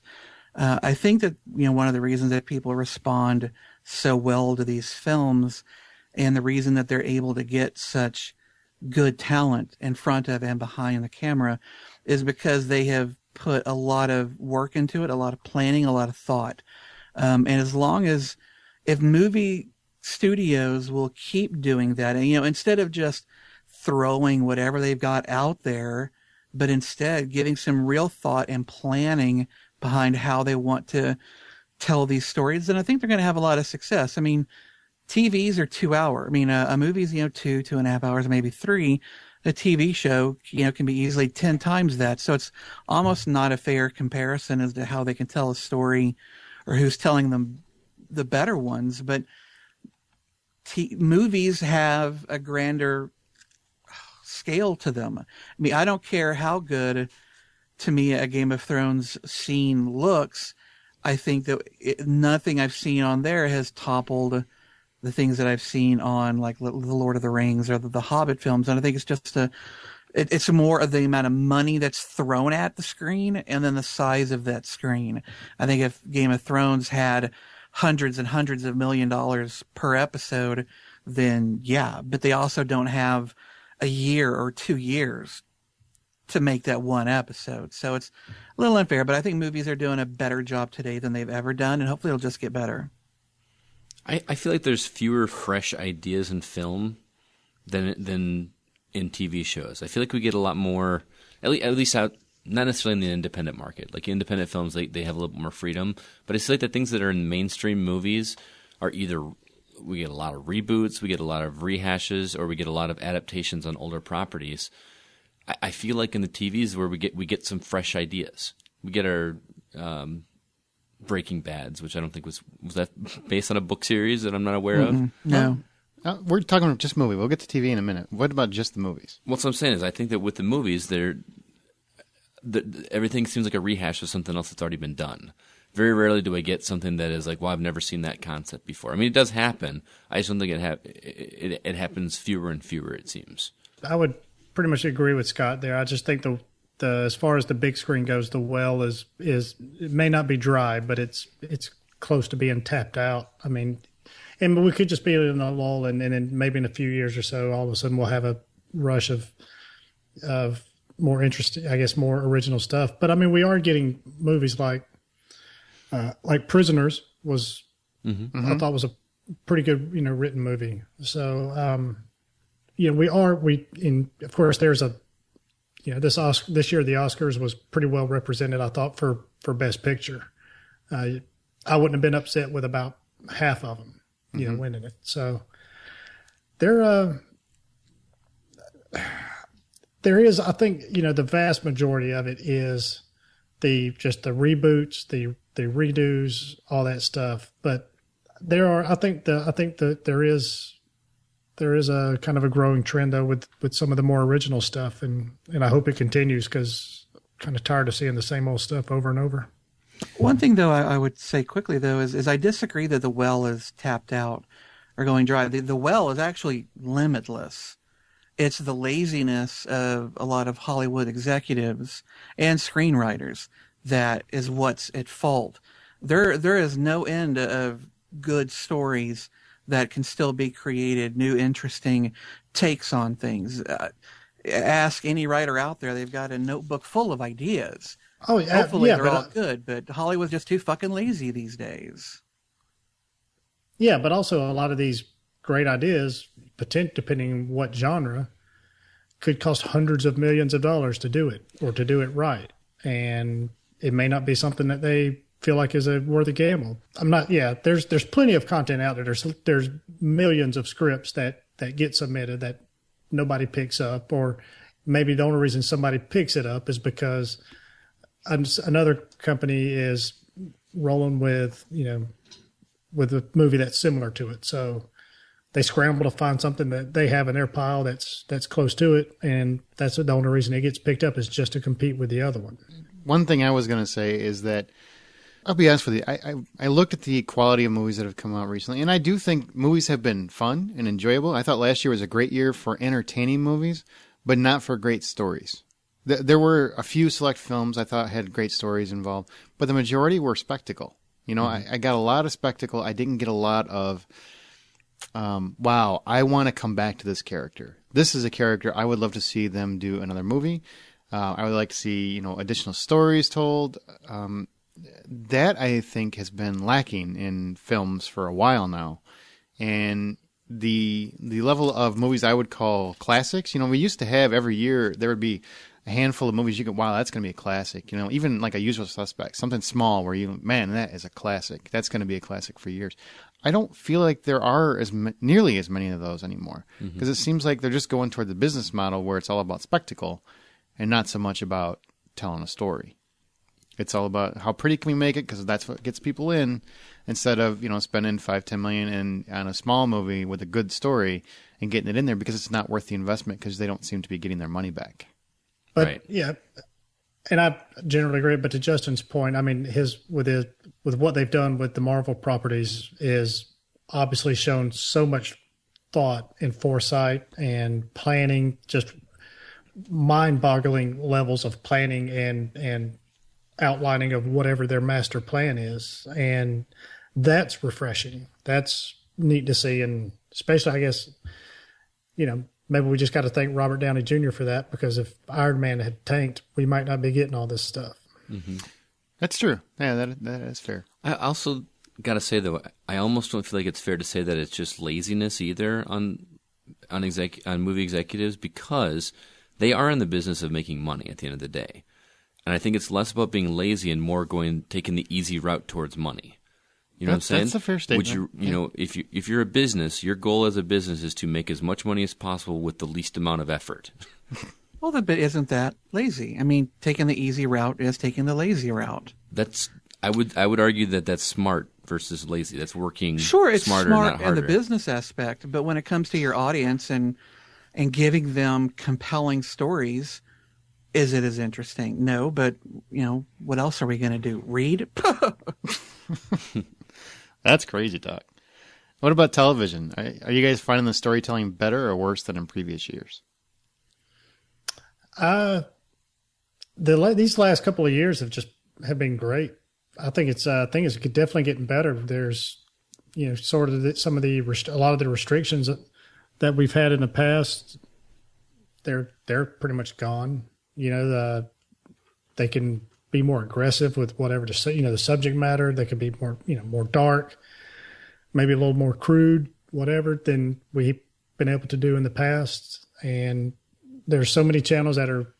I think that, one of the reasons that people respond so well to these films, and the reason that they're able to get such good talent in front of and behind the camera, is because they have put a lot of work into it, a lot of planning, a lot of thought. And as long as, if movie studios will keep doing that, and, instead of just throwing whatever they've got out there, but instead giving some real thought and planning behind how they want to tell these stories, then I think they're going to have a lot of success. I mean, TVs are 2 hours. I mean, a movie's, 2.5 hours, maybe 3. A TV show, can be easily 10 times that. So it's almost not a fair comparison as to how they can tell a story or who's telling them the better ones. But movies have a grander scale to them. I mean, I don't care how good, to me, a Game of Thrones scene looks. I think that nothing I've seen on there has toppled the things that I've seen on, like, the Lord of the Rings or the Hobbit films. And I think it's just it's more of the amount of money that's thrown at the screen and then the size of that screen. I think if Game of Thrones had hundreds and hundreds of $1 million per episode, then yeah, but they also don't have a year or 2 years to make that one episode. So it's a little unfair, but I think movies are doing a better job today than they've ever done, and hopefully it'll just get better. I feel like there's fewer fresh ideas in film than in TV shows. I feel like we get a lot more, at least out, not necessarily in the independent market. Like independent films, they have a little bit more freedom. But I feel like the things that are in mainstream movies are either we get a lot of reboots, we get a lot of rehashes, or we get a lot of adaptations on older properties. I feel like in the TVs where we get some fresh ideas. We get our Breaking Bads, which I don't think was that based on a book series that I'm not aware of? No. We're talking about just movie. We'll get to TV in a minute. What about just the movies? What I'm saying is I think that with the movies, everything seems like a rehash of something else that's already been done. Very rarely do I get something that is like, well, I've never seen that concept before. I mean, it does happen. I just don't think it happens fewer and fewer, it seems. I would pretty much agree with Scott there. I just think the as far as the big screen goes, the well is it may not be dry, but it's close to being tapped out. I mean, and we could just be in a lull, and then maybe in a few years or so, all of a sudden we'll have a rush of more interesting, I guess, more original stuff. But I mean, we are getting movies like Prisoners was I thought was a pretty good written movie. So of course there's a this year the Oscars was pretty well represented, I thought, for Best Picture. I wouldn't have been upset with about half of them, winning it. So there is, I think, the vast majority of it is the reboots, the redos, all that stuff. But there are. I think that there is a kind of a growing trend though with some of the more original stuff, and I hope it continues because I'm kind of tired of seeing the same old stuff over and over. One thing, though, I would say quickly, though, is I disagree that the well is tapped out or going dry. The well is actually limitless. It's the laziness of a lot of Hollywood executives and screenwriters that is what's at fault. There is no end of good stories that can still be created, new interesting takes on things. Ask any writer out there; they've got a notebook full of ideas. Oh, yeah, Hopefully yeah, they're all good, but Hollywood's just too fucking lazy these days. yeah, but also a lot of these great ideas, depending on what genre, could cost hundreds of millions of dollars to do it or to do it right, and it may not be something that they feel like is a worthy gamble. I'm not. Yeah, there's plenty of content out there. There's millions of scripts that get submitted that nobody picks up, or maybe the only reason somebody picks it up is because another company is rolling with with a movie that's similar to it. So they scramble to find something that they have in their pile that's close to it, and that's the only reason it gets picked up is just to compete with the other one. One thing I was going to say is that, I'll be honest with you, I looked at the quality of movies that have come out recently, and I do think movies have been fun and enjoyable. I thought last year was a great year for entertaining movies, but not for great stories. There were a few select films I thought had great stories involved, but the majority were spectacle. I got a lot of spectacle. I didn't get a lot of, wow, I want to come back to this character. This is a character I would love to see them do another movie. I would like to see, additional stories told. That I think has been lacking in films for a while now. And the level of movies I would call classics, we used to have every year, there would be a handful of movies you could, wow, that's going to be a classic. Even like a Usual Suspect, something small where man, that is a classic. That's going to be a classic for years. I don't feel like there are nearly as many of those anymore, because it seems like they're just going toward the business model where it's all about spectacle and not so much about telling a story. It's all about how pretty can we make it, because that's what gets people in, instead of spending $5-10 million on a small movie with a good story and getting it in there, because it's not worth the investment, because they don't seem to be getting their money back. But right. Yeah, and I generally agree. But to Justin's point, I mean, with what they've done with the Marvel properties is obviously shown so much thought and foresight and planning, just mind-boggling levels of planning and outlining of whatever their master plan is, and that's refreshing. That's neat to see, and especially, I guess, maybe we just got to thank Robert Downey Jr. for that, because if Iron Man had tanked, we might not be getting all this stuff. Mm-hmm. That's true. Yeah, that is fair. I also got to say, though, I almost don't feel like it's fair to say that it's just laziness either on movie executives, because they are in the business of making money at the end of the day. And I think it's less about being lazy and more taking the easy route towards money. You know what I'm saying? That's a fair statement. If you're a business, your goal as a business is to make as much money as possible with the least amount of effort. Well, but isn't that lazy? I mean, taking the easy route is taking the lazy route. I would argue that that's smart versus lazy. That's working sure, it's smarter, smart not harder. in the business aspect, but when it comes to your audience and giving them compelling stories, is it as interesting? No, but what else are we going to do? Read? That's crazy talk. What about television? Are you guys finding the storytelling better or worse than in previous years? These last couple of years have been great. I think it's definitely getting better. There's sort of a lot of the restrictions that we've had in the past. They're pretty much gone. They can be more aggressive with whatever the subject matter. They could be more more dark, maybe a little more crude, whatever, than we've been able to do in the past. And there's so many channels that are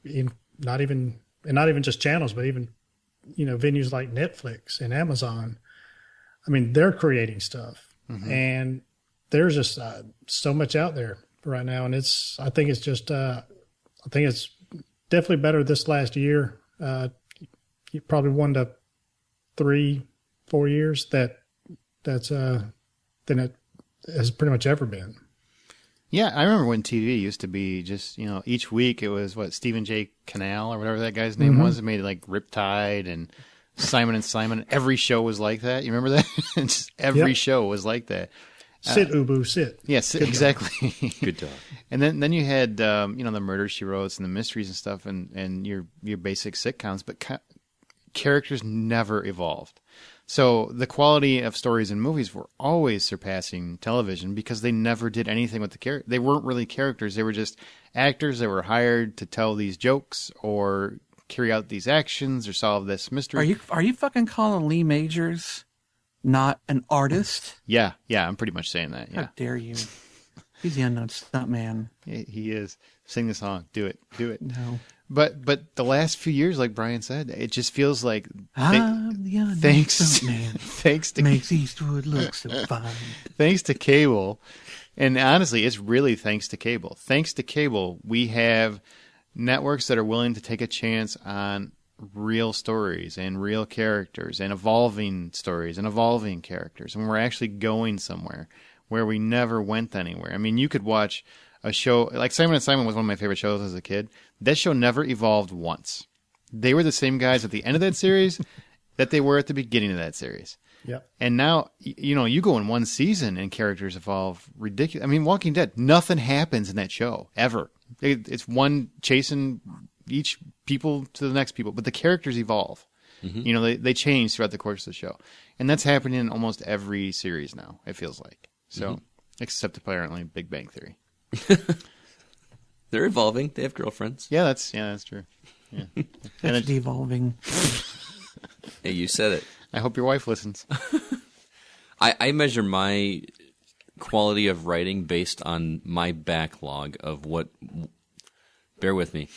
not even just channels, but even venues like Netflix and Amazon. I mean, they're creating stuff, and there's just so much out there right now, and I think it's definitely better this last year. Probably 1 to 3-4 years that's than it has pretty much ever been. Yeah, I remember when TV used to be just, each week it was Stephen J. Cannell or whatever that guy's name was. It made like Riptide and Simon and Simon. Every show was like that. You remember that? Just every show was like that. Sit, Ubu, sit. Yes, exactly. Good dog. And then you had the Murder She Wrote and the mysteries and stuff, and your basic sitcoms, but characters never evolved. So the quality of stories and movies were always surpassing television because they never did anything with the character. They weren't really characters. They were just actors that were hired to tell these jokes or carry out these actions or solve this mystery. Are you fucking calling Lee Majors not an artist? Yeah, I'm pretty much saying that. Yeah. How dare you? He's the unknown stuntman. He is. Sing the song. Do it. No. But the last few years, like Brian said, it just feels like I'm the unknown stuntman. thanks to makes Eastwood look so fine. Thanks to cable, and honestly, it's really thanks to cable. Thanks to cable, we have networks that are willing to take a chance on real stories and real characters and evolving stories and evolving characters, and we're actually going somewhere where we never went anywhere. I mean, you could watch a show like Simon and Simon was one of my favorite shows as a kid. That show never evolved once. They were the same guys at the end of that series that they were at the beginning of that series. Yep. And now, you go in one season and characters evolve ridiculous. I mean, Walking Dead, nothing happens in that show ever. It's one chasing each people to the next people, but the characters evolve. Mm-hmm. They change throughout the course of the show. And that's happening in almost every series now, it feels like. So, except apparently Big Bang Theory. They're evolving. They have girlfriends. Yeah, that's true. Yeah. And it's devolving. Hey, you said it. I hope your wife listens. I measure my quality of writing based on my backlog of what, bear with me,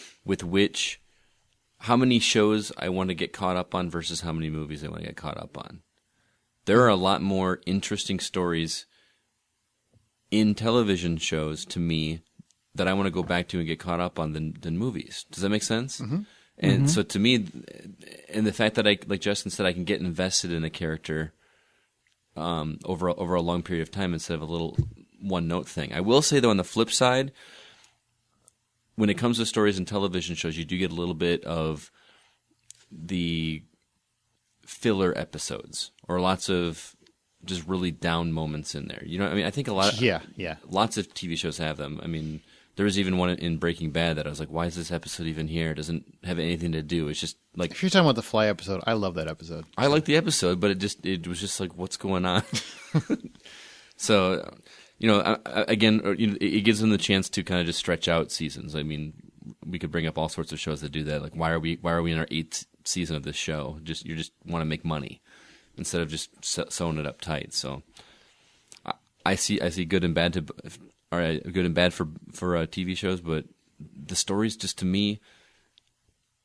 how many shows I want to get caught up on versus how many movies I want to get caught up on. There are a lot more interesting stories in television shows to me that I want to go back to and get caught up on than movies. Does that make sense? Mm-hmm. And so to me, and the fact that like Justin said, I can get invested in a character over a long period of time instead of a little one-note thing. I will say, though, on the flip side, when it comes to stories and television shows, you do get a little bit of the filler episodes or lots of just really down moments in there. I mean, I think lots of TV shows have them. I mean, there was even one in Breaking Bad that I was like, why is this episode even here? It doesn't have anything to do. It's just like, if you're talking about the Fly episode, I love that episode. I like the episode, but it was just like, what's going on? So, again, it gives them the chance to kind of just stretch out seasons. I mean, we could bring up all sorts of shows that do that. Like, why are we in our 8th season of this show? You just want to make money instead of just sewing it up tight. So, I see good and bad for TV shows, but the stories, just to me,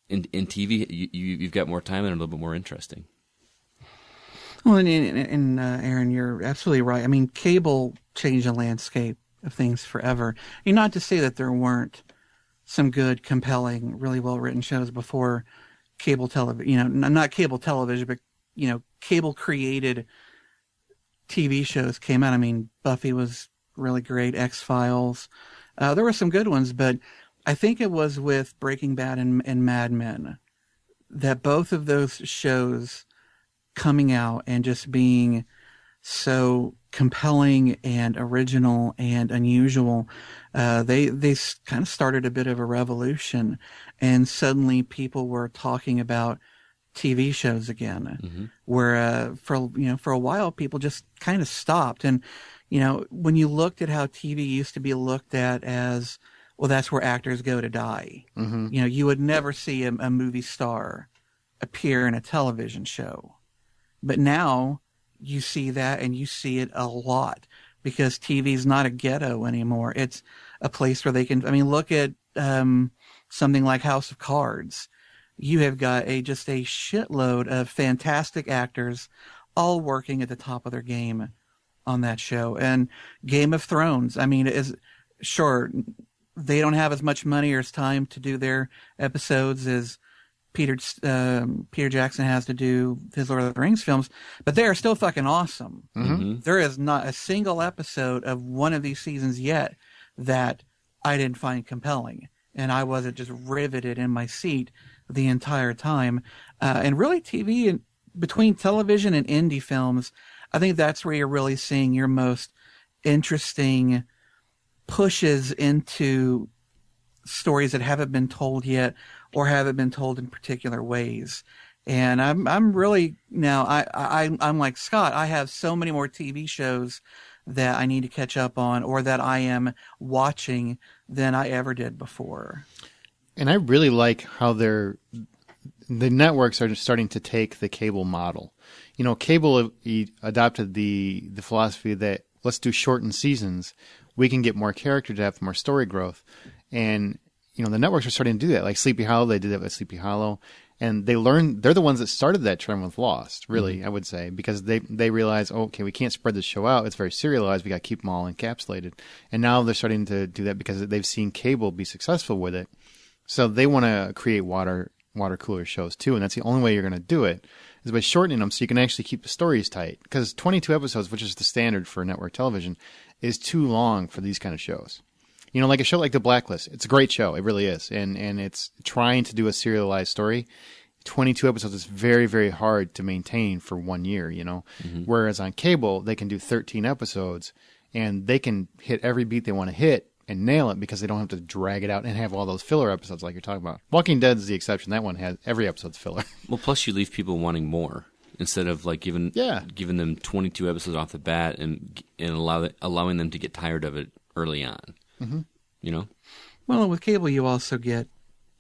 in TV, you've got more time and a little bit more interesting. Well, and Aaron, you're absolutely right. I mean, cable changed the landscape of things forever. And not to say that there weren't some good, compelling, really well-written shows before cable television. Not cable television, but cable-created TV shows came out. I mean, Buffy was really great. X-Files. There were some good ones, but I think it was with Breaking Bad and Mad Men that both of those shows coming out and just being so compelling and original and unusual, they kind of started a bit of a revolution, and suddenly people were talking about TV shows again, where for a while people just kind of stopped. And when you looked at how TV used to be looked at as, well, that's where actors go to die. Mm-hmm. You would never see a movie star appear in a television show. But now you see that, and you see it a lot, because TV is not a ghetto anymore. It's a place where they can, look at something like House of Cards. You have got just a shitload of fantastic actors all working at the top of their game on that show. And Game of Thrones, sure, they don't have as much money or as time to do their episodes as Peter Jackson has to do his Lord of the Rings films, but they are still fucking awesome. Mm-hmm. There is not a single episode of one of these seasons yet that I didn't find compelling, and I wasn't just riveted in my seat the entire time. And really, TV and between television and indie films, I think that's where you're really seeing your most interesting pushes into stories that haven't been told yet or haven't been told in particular ways. And I'm really now I'm like Scott. I have so many more TV shows that I need to catch up on or that I am watching than I ever did before. And I really like how the networks are just starting to take the cable model. You know, cable adopted the philosophy that let's do shortened seasons. We can get more character depth, more story growth. And, you know, the networks are starting to do that. Like Sleepy Hollow, they did that with Sleepy Hollow. And they're the ones that started that trend with Lost, really, I would say, because they realized, oh, okay, we can't spread this show out. It's very serialized. We got to keep them all encapsulated. And now they're starting to do that because they've seen cable be successful with it. So they want to create water cooler shows too. And that's the only way you're going to do it is by shortening them so you can actually keep the stories tight. Because 22 episodes, which is the standard for network television, is too long for these kind of shows. You know, like a show like The Blacklist, it's a great show. It really is. And it's trying to do a serialized story. 22 episodes is very, very hard to maintain for 1 year, you know. Mm-hmm. Whereas on cable, they can do 13 episodes and they can hit every beat they want to hit and nail it because they don't have to drag it out and have all those filler episodes like you're talking about. Walking Dead is the exception. That one has every episode's filler. Well, plus you leave people wanting more instead of like giving them 22 episodes off the bat and allowing them to get tired of it early on. Mm-hmm. You know? Well, with cable, you also get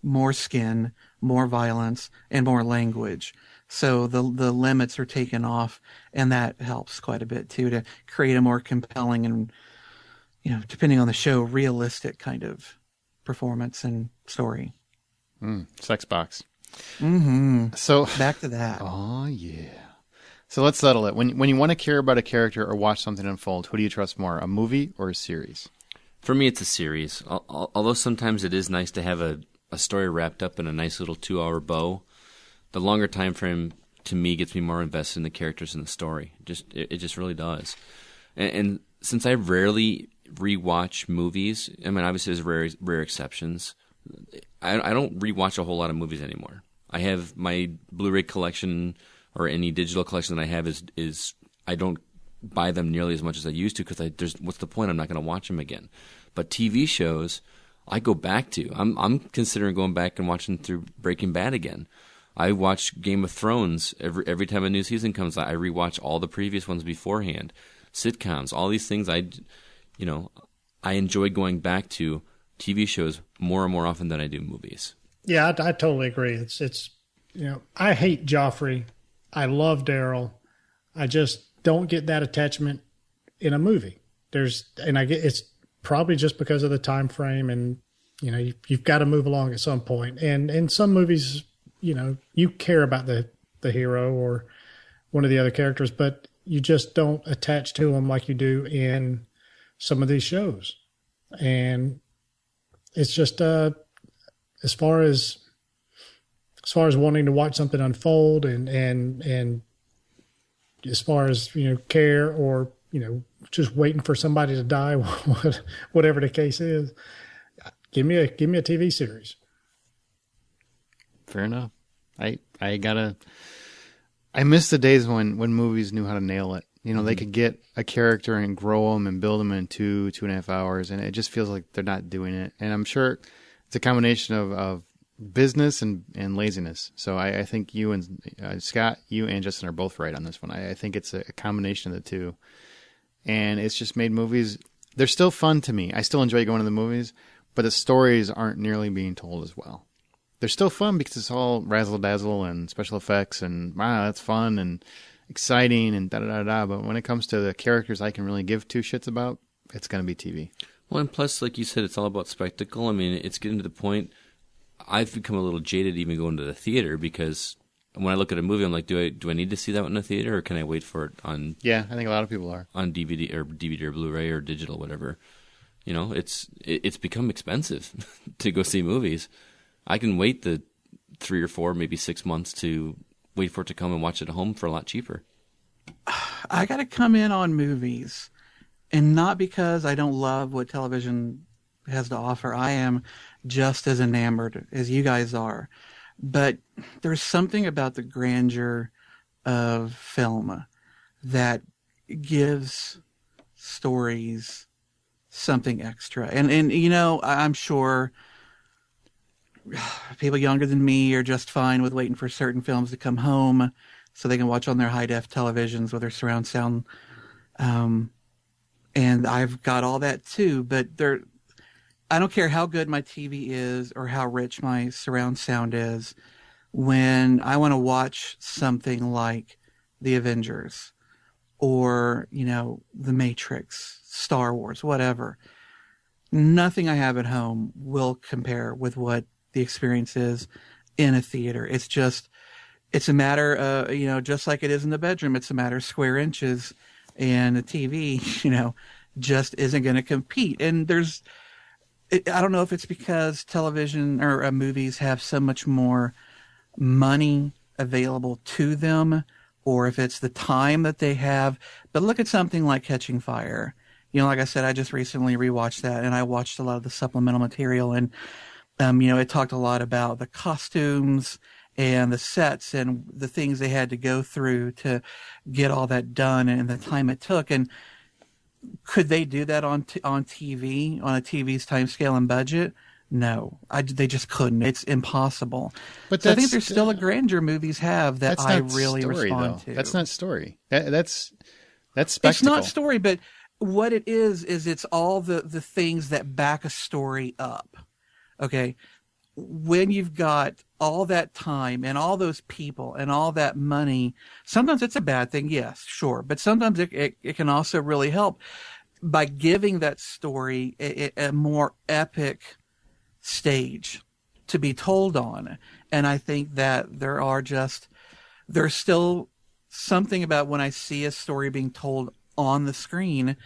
more skin, more violence, and more language. So the limits are taken off, and that helps quite a bit too to create a more compelling and, you know, depending on the show, realistic kind of performance and story. Sex box. Mm-hmm. So back to that. Oh yeah. So let's settle it. When you want to care about a character or watch something unfold, who do you trust more, a movie or a series? For me, it's a series. Although sometimes it is nice to have a story wrapped up in a nice little 2-hour bow, the longer time frame to me gets me more invested in the characters and the story. It just really does. And since I rarely rewatch movies, I mean, obviously there's rare exceptions. I don't rewatch a whole lot of movies anymore. I have my Blu-ray collection or any digital collection that I have is I don't buy them nearly as much as I used to because what's the point? I'm not going to watch them again. But TV shows, I go back to. I'm considering going back and watching through Breaking Bad again. I watch Game of Thrones every time a new season comes out. I rewatch all the previous ones beforehand. Sitcoms, all these things. I enjoy going back to TV shows more and more often than I do movies. Yeah, I totally agree. It's you know, I hate Joffrey. I love Daryl. I just don't get that attachment in a movie. It's probably just because of the time frame, and you know, you've got to move along at some point. And in some movies, you know, you care about the hero or one of the other characters, but you just don't attach to them like you do in some of these shows. And it's just as far as wanting to watch something unfold and as far as, you know, care or, you know, just waiting for somebody to die, whatever the case is, give me a TV series. Fair enough. I miss the days when movies knew how to nail it. You know, they could get a character and grow them and build them in 2.5 hours, and it just feels like they're not doing it. And I'm sure it's a combination of business and laziness. So I think you and Scott, you and Justin are both right on this one. I think it's a combination of the two. And it's just made movies, they're still fun to me. I still enjoy going to the movies, but the stories aren't nearly being told as well. They're still fun because it's all razzle-dazzle and special effects and, wow, that's fun and exciting and da-da-da-da. But when it comes to the characters I can really give two shits about, it's going to be TV. Well, and plus, like you said, it's all about spectacle. I mean, it's getting to the point, I've become a little jaded even going to the theater because when I look at a movie, I'm like, do I need to see that one in the theater or can I wait for it on... Yeah, I think a lot of people are. On DVD or Blu-ray or digital, whatever. You know, it's become expensive to go see movies. I can wait the 3 or 4, maybe 6 months to wait for it to come and watch it at home for a lot cheaper. I got to come in on movies, and not because I don't love what television has to offer. I am just as enamored as you guys are. But there's something about the grandeur of film that gives stories something extra. And you know, I'm sure people younger than me are just fine with waiting for certain films to come home so they can watch on their high-def televisions with their surround sound. And I've got all that too, but I don't care how good my TV is or how rich my surround sound is. When I want to watch something like The Avengers or, you know, The Matrix, Star Wars, whatever, nothing I have at home will compare with what the experience is in a theater. It's a matter of, you know, just like it is in the bedroom, it's a matter of square inches, and the TV, you know, just isn't going to compete. And I don't know if it's because television or movies have so much more money available to them, or if it's the time that they have. But look at something like Catching Fire. You know, like I said, I just recently rewatched that, and I watched a lot of the supplemental material, and you know, it talked a lot about the costumes and the sets and the things they had to go through to get all that done and the time it took. And could they do that on TV, on a TV's time scale and budget? No, they just couldn't. It's impossible. But so I think there's still a grandeur movies have that I really respond to. That's not story. That's spectacle. It's not story, but what it is it's all the things that back a story up. Okay, when you've got all that time and all those people and all that money, sometimes it's a bad thing, yes, sure. But sometimes it can also really help by giving that story a more epic stage to be told on. And I think that there's still something about when I see a story being told on the screen,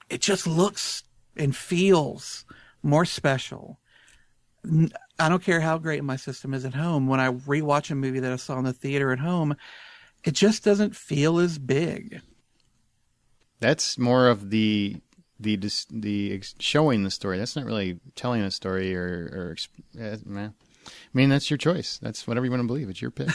it just looks and feels more special. I don't care how great my system is at home. When I rewatch a movie that I saw in the theater at home, it just doesn't feel as big. That's more of the showing the story. That's not really telling a story or man. I mean, that's your choice. That's whatever you want to believe. It's your pick.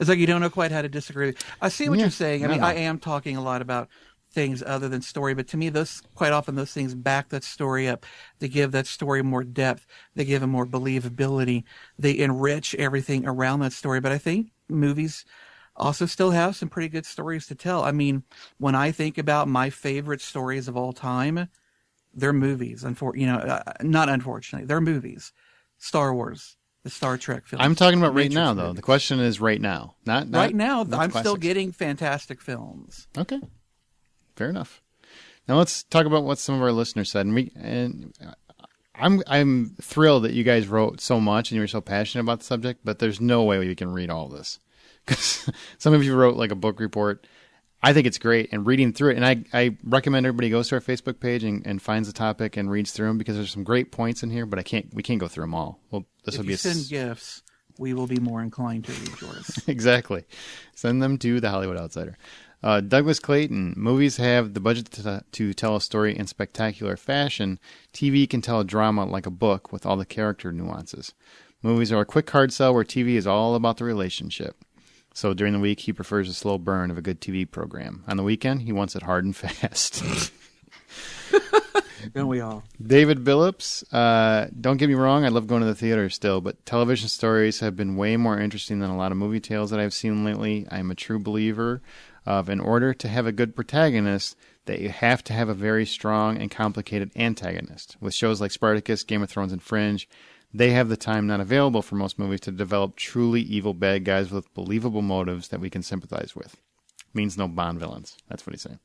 It's like you don't know quite how to disagree. I see what you're saying. I mean, I am talking a lot about things other than story, but to me, quite often those things back that story up. They give that story more depth. They give it more believability. They enrich everything around that story. But I think movies also still have some pretty good stories to tell. I mean, when I think about my favorite stories of all time, they're movies. Not unfortunately, they're movies. Star Wars, the Star Trek films. I'm talking about right now, though. The question is right now, not right now. I'm classics. still getting fantastic films. Okay. Fair enough. Now let's talk about what some of our listeners said. And I'm thrilled that you guys wrote so much and you were so passionate about the subject, but there's no way we can read all this. Because some of you wrote like a book report. I think it's great. And reading through it, and I recommend everybody goes to our Facebook page and finds the topic and reads through them because there's some great points in here, but we can't go through them all. Well, if you send gifts, we will be more inclined to read yours. Exactly. Send them to the Hollywood Outsider. Douglas Clayton, movies have the budget to tell a story in spectacular fashion. TV can tell a drama like a book with all the character nuances. Movies are a quick hard sell where TV is all about the relationship. So during the week, he prefers a slow burn of a good TV program. On the weekend, he wants it hard and fast. Don't we all? David Billups, don't get me wrong, I love going to the theater still, but television stories have been way more interesting than a lot of movie tales that I've seen lately. I'm a true believer of in order to have a good protagonist, that you have to have a very strong and complicated antagonist. With shows like Spartacus, Game of Thrones, and Fringe, they have the time not available for most movies to develop truly evil bad guys with believable motives that we can sympathize with. Means no Bond villains. That's what he's saying.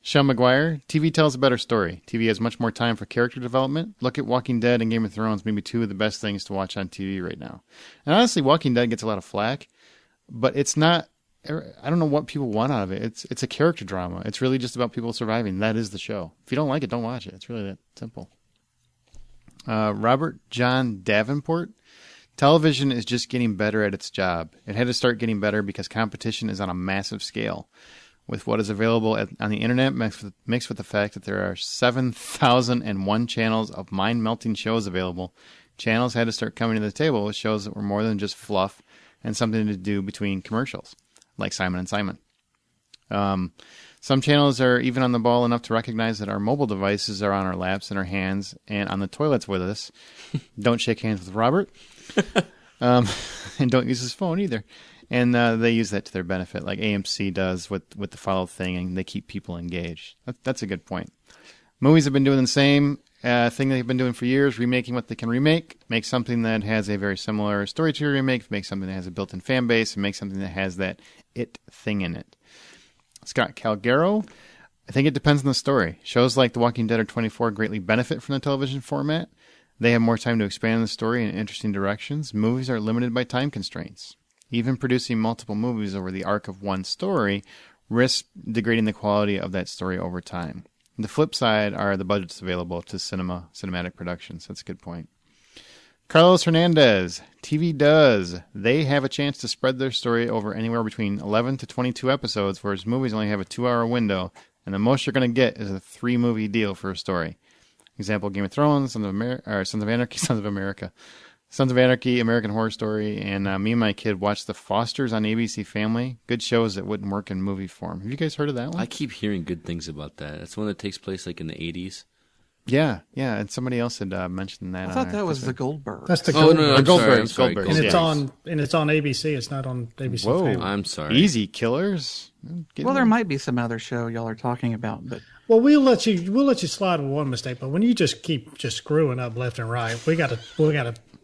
Sean McGuire, TV tells a better story. TV has much more time for character development. Look at Walking Dead and Game of Thrones, maybe two of the best things to watch on TV right now. And honestly, Walking Dead gets a lot of flack, but it's not, I don't know what people want out of it. It's a character drama. It's really just about people surviving. That is the show. If you don't like it, don't watch it. It's really that simple. Robert John Davenport, Television is just getting better at its job. It had to start getting better because competition is on a massive scale. With what is available on the internet mixed with the fact that there are 7,001 channels of mind-melting shows available, channels had to start coming to the table with shows that were more than just fluff and something to do between commercials, like Simon and Simon. Some channels are even on the ball enough to recognize that our mobile devices are on our laps and our hands and on the toilets with us. Don't shake hands with Robert. And don't use his phone either. And they use that to their benefit, like AMC does with the follow thing, and they keep people engaged. That's a good point. Movies have been doing the same thing they've been doing for years, remaking what they can remake, make something that has a very similar story to a remake, make something that has a built-in fan base, and make something that has that it thing in it. Scott Calgaro, I think it depends on the story. Shows like The Walking Dead or 24 greatly benefit from the television format. They have more time to expand the story in interesting directions. Movies are limited by time constraints. Even producing multiple movies over the arc of one story risks degrading the quality of that story over time. The flip side are the budgets available to cinematic productions. That's a good point. Carlos Hernandez, TV does. They have a chance to spread their story over anywhere between 11 to 22 episodes, whereas movies only have a 2-hour window, and the most you're going to get is a 3-movie deal for a story. Example, Game of Thrones, Sons of Anarchy, American Horror Story, and me and my kid watched The Fosters on ABC Family. Good shows that wouldn't work in movie form. Have you guys heard of that one? I keep hearing good things about that. That's one that takes place like in the 80s. Yeah, and somebody else had mentioned that. I thought that was the Goldbergs. That's the Oh, Goldbergs. no, I'm sorry. Goldbergs. And it's on ABC. It's not on ABC. Whoa. Family. I'm sorry. Easy Killers. Well, there might be some other show y'all are talking about, but Well, we'll let you slide with one mistake, but when you just keep screwing up left and right, we got to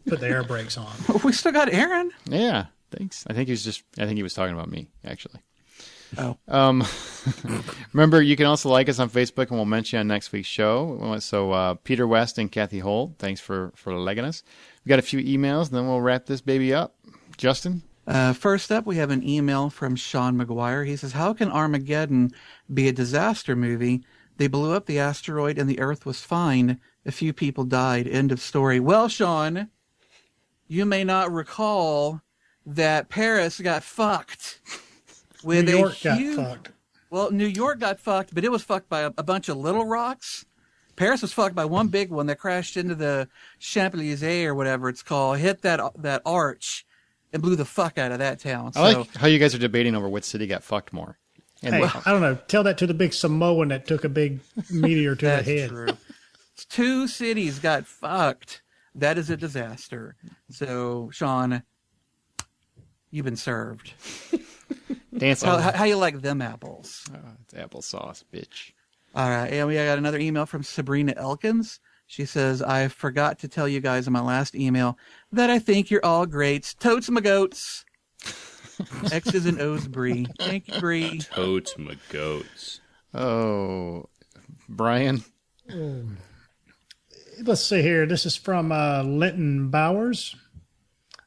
put the air brakes on. we still got Aaron. Yeah, thanks. I think he was talking about me, actually. Oh. Remember, you can also like us on Facebook, and we'll mention you on next week's show. So, Peter West and Kathy Holt, thanks for liking us. We got a few emails, and then we'll wrap this baby up. Justin? First up, we have an email from Sean McGuire. He says, how can Armageddon be a disaster movie? They blew up the asteroid and the Earth was fine. A few people died. End of story. Well, Sean, you may not recall that Paris got fucked. With New York got fucked. Well, New York got fucked, but it was fucked by a bunch of little rocks. Paris was fucked by one big one that crashed into the Champs-Élysées or whatever it's called, hit that arch, and blew the fuck out of that town. I like how you guys are debating over which city got fucked more. And Hey, I don't know. Tell that to the big Samoan that took a big meteor to the that's head. true. 2 cities got fucked. That is a disaster. So, Sean, you've been served. dance How you like them apples? it's applesauce, bitch. All right, and we got another email from Sabrina Elkins. She says, I forgot to tell you guys in my last email that I think you're all greats. Totes my goats. X's and O's, Bree. Thank you, Bree. Totes my goats. Oh, Brian? Let's see here. This is from Linton Bowers.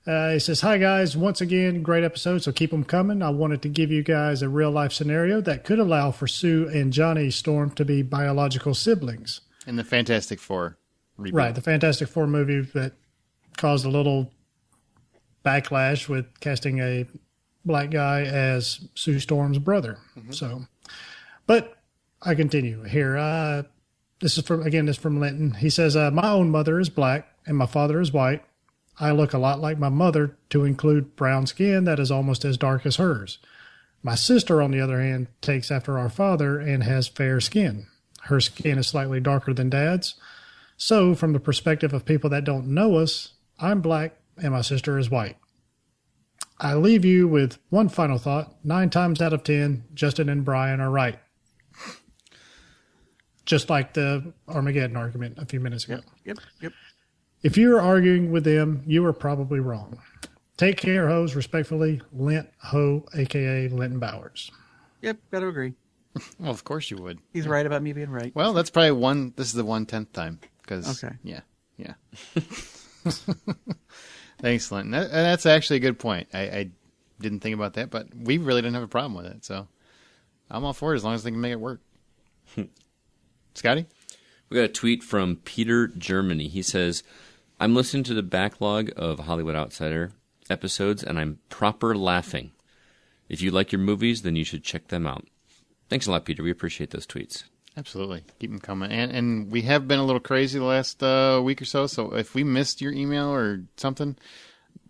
He says, hi, guys. Once again, great episode, so keep them coming. I wanted to give you guys a real-life scenario that could allow for Sue and Johnny Storm to be biological siblings. In the Fantastic Four reboot. Right, the Fantastic Four movie that caused a little backlash with casting a black guy as Sue Storm's brother. Mm-hmm. So, but I continue here. This is from Linton. He says, my own mother is black and my father is white. I look a lot like my mother, to include brown skin that is almost as dark as hers. My sister, on the other hand, takes after our father and has fair skin. Her skin is slightly darker than Dad's. So, from the perspective of people that don't know us, I'm black and my sister is white. I leave you with one final thought. 9 times out of 10, Justin and Brian are right. Just like the Armageddon argument a few minutes ago. Yep. If you are arguing with them, you are probably wrong. Take care, hoes. Respectfully, Lint Ho, a.k.a. Linton Bowers. Yep, gotta agree. Well, of course you would. He's right about me being right. Well, that's probably this is the 1/10th time. Okay. Yeah. Thanks, Linton. That's actually a good point. I didn't think about that, but we really didn't have a problem with it. So I'm all for it as long as they can make it work. Scotty? We got a tweet from Peter Germany. He says, I'm listening to the backlog of Hollywood Outsider episodes, and I'm proper laughing. If you like your movies, then you should check them out. Thanks a lot, Peter. We appreciate those tweets. Absolutely. Keep them coming. And we have been a little crazy the last week or so, so if we missed your email or something,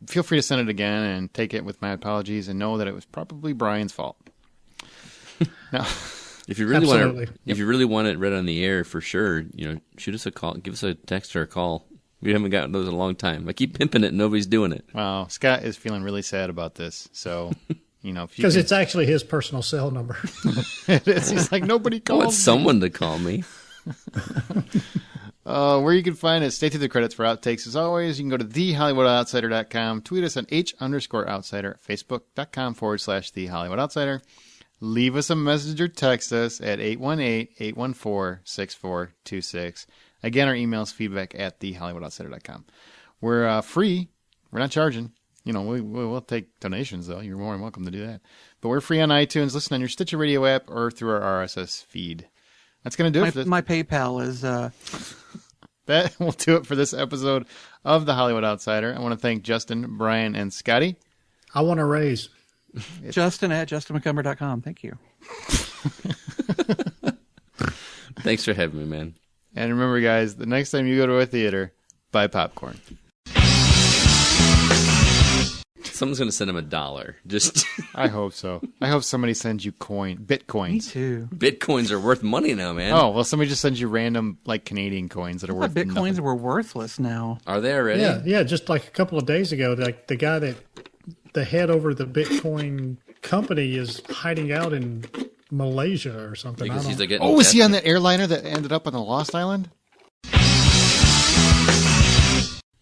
feel free to send it again and take it with my apologies and know that it was probably Brian's fault. Now, if you really want it read on the air for sure, shoot us a call, give us a text or a call. We haven't gotten those in a long time. I keep pimping it and nobody's doing it. Wow, Scott is feeling really sad about this. So, because it's actually his personal cell number. It is. He's like, nobody called me. I want someone to call me. Where you can find it, stay through the credits for outtakes. As always, you can go to thehollywoodoutsider.com, tweet us on H_outsider, facebook.com/thehollywoodutsider. Leave us a message or text us at 818-814-6426. Again, our email is feedback@thehollywoodutsider.com. We're free. We're not charging. We'll take donations, though. You're more than welcome to do that. But we're free on iTunes. Listen on your Stitcher Radio app or through our RSS feed. That's going to do it for this. My PayPal is... That will do it for this episode of The Hollywood Outsider. I want to thank Justin, Brian, and Scotty. I want a raise. Justin at justinmcumber.com. Thank you. Thanks for having me, man. And remember, guys, the next time you go to a theater, buy popcorn. Someone's going to send him $1. Just I hope so. I hope somebody sends you bitcoins. Me too. Bitcoins are worth money now, man. Oh, well, somebody just sends you random, Canadian coins that are worth Bitcoins nothing. were worthless now. Are they already? Yeah. Just like a couple of days ago, the guy the head over the Bitcoin company is hiding out in Malaysia or something. Because he's was he on that airliner that ended up on the Lost Island?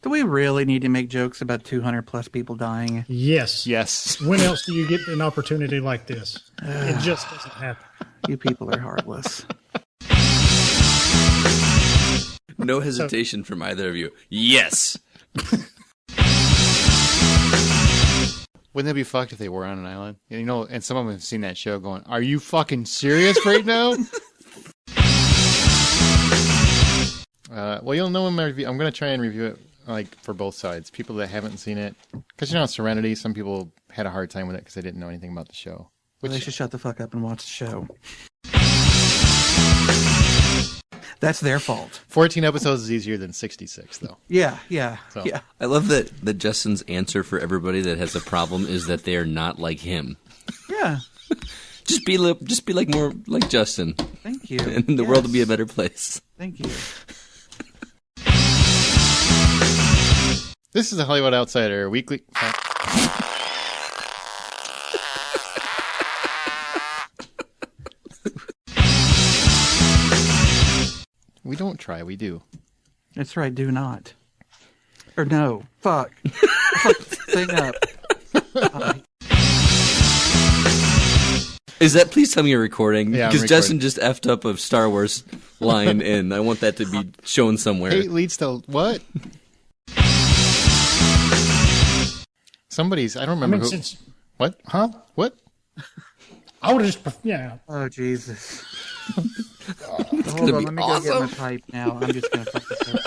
Do we really need to make jokes about 200 plus people dying? Yes. Yes. When else do you get an opportunity like this? It just doesn't happen. You people are heartless. No hesitation from either of you. Yes. Wouldn't that be fucked if they were on an island? And some of them have seen that show going, are you fucking serious right now? Well, you'll know in my review. I'm going to try and review it for both sides. People that haven't seen it. Because, Serenity, some people had a hard time with it because they didn't know anything about the show. They should shut the fuck up and watch the show. That's their fault. 14 episodes is easier than 66, though. Yeah. So. Yeah. I love that Justin's answer for everybody that has a problem is that they are not like him. Yeah. Just be more like Justin. Thank you. And the world will be a better place. Thank you. This is the Hollywood Outsider Weekly. We don't try, we do. That's right, do not. Or no. Fuck. Fuck the thing up. Is that, please tell me you're recording? Yeah, because Justin just effed up a Star Wars line and I want that to be shown somewhere. Hate leads to what? Somebody's, I don't remember who. What? Huh? What? I would have just, yeah. Oh, Jesus. It's Hold gonna on, be let me awesome. go get my pipe now. I'm just going to fuck this up.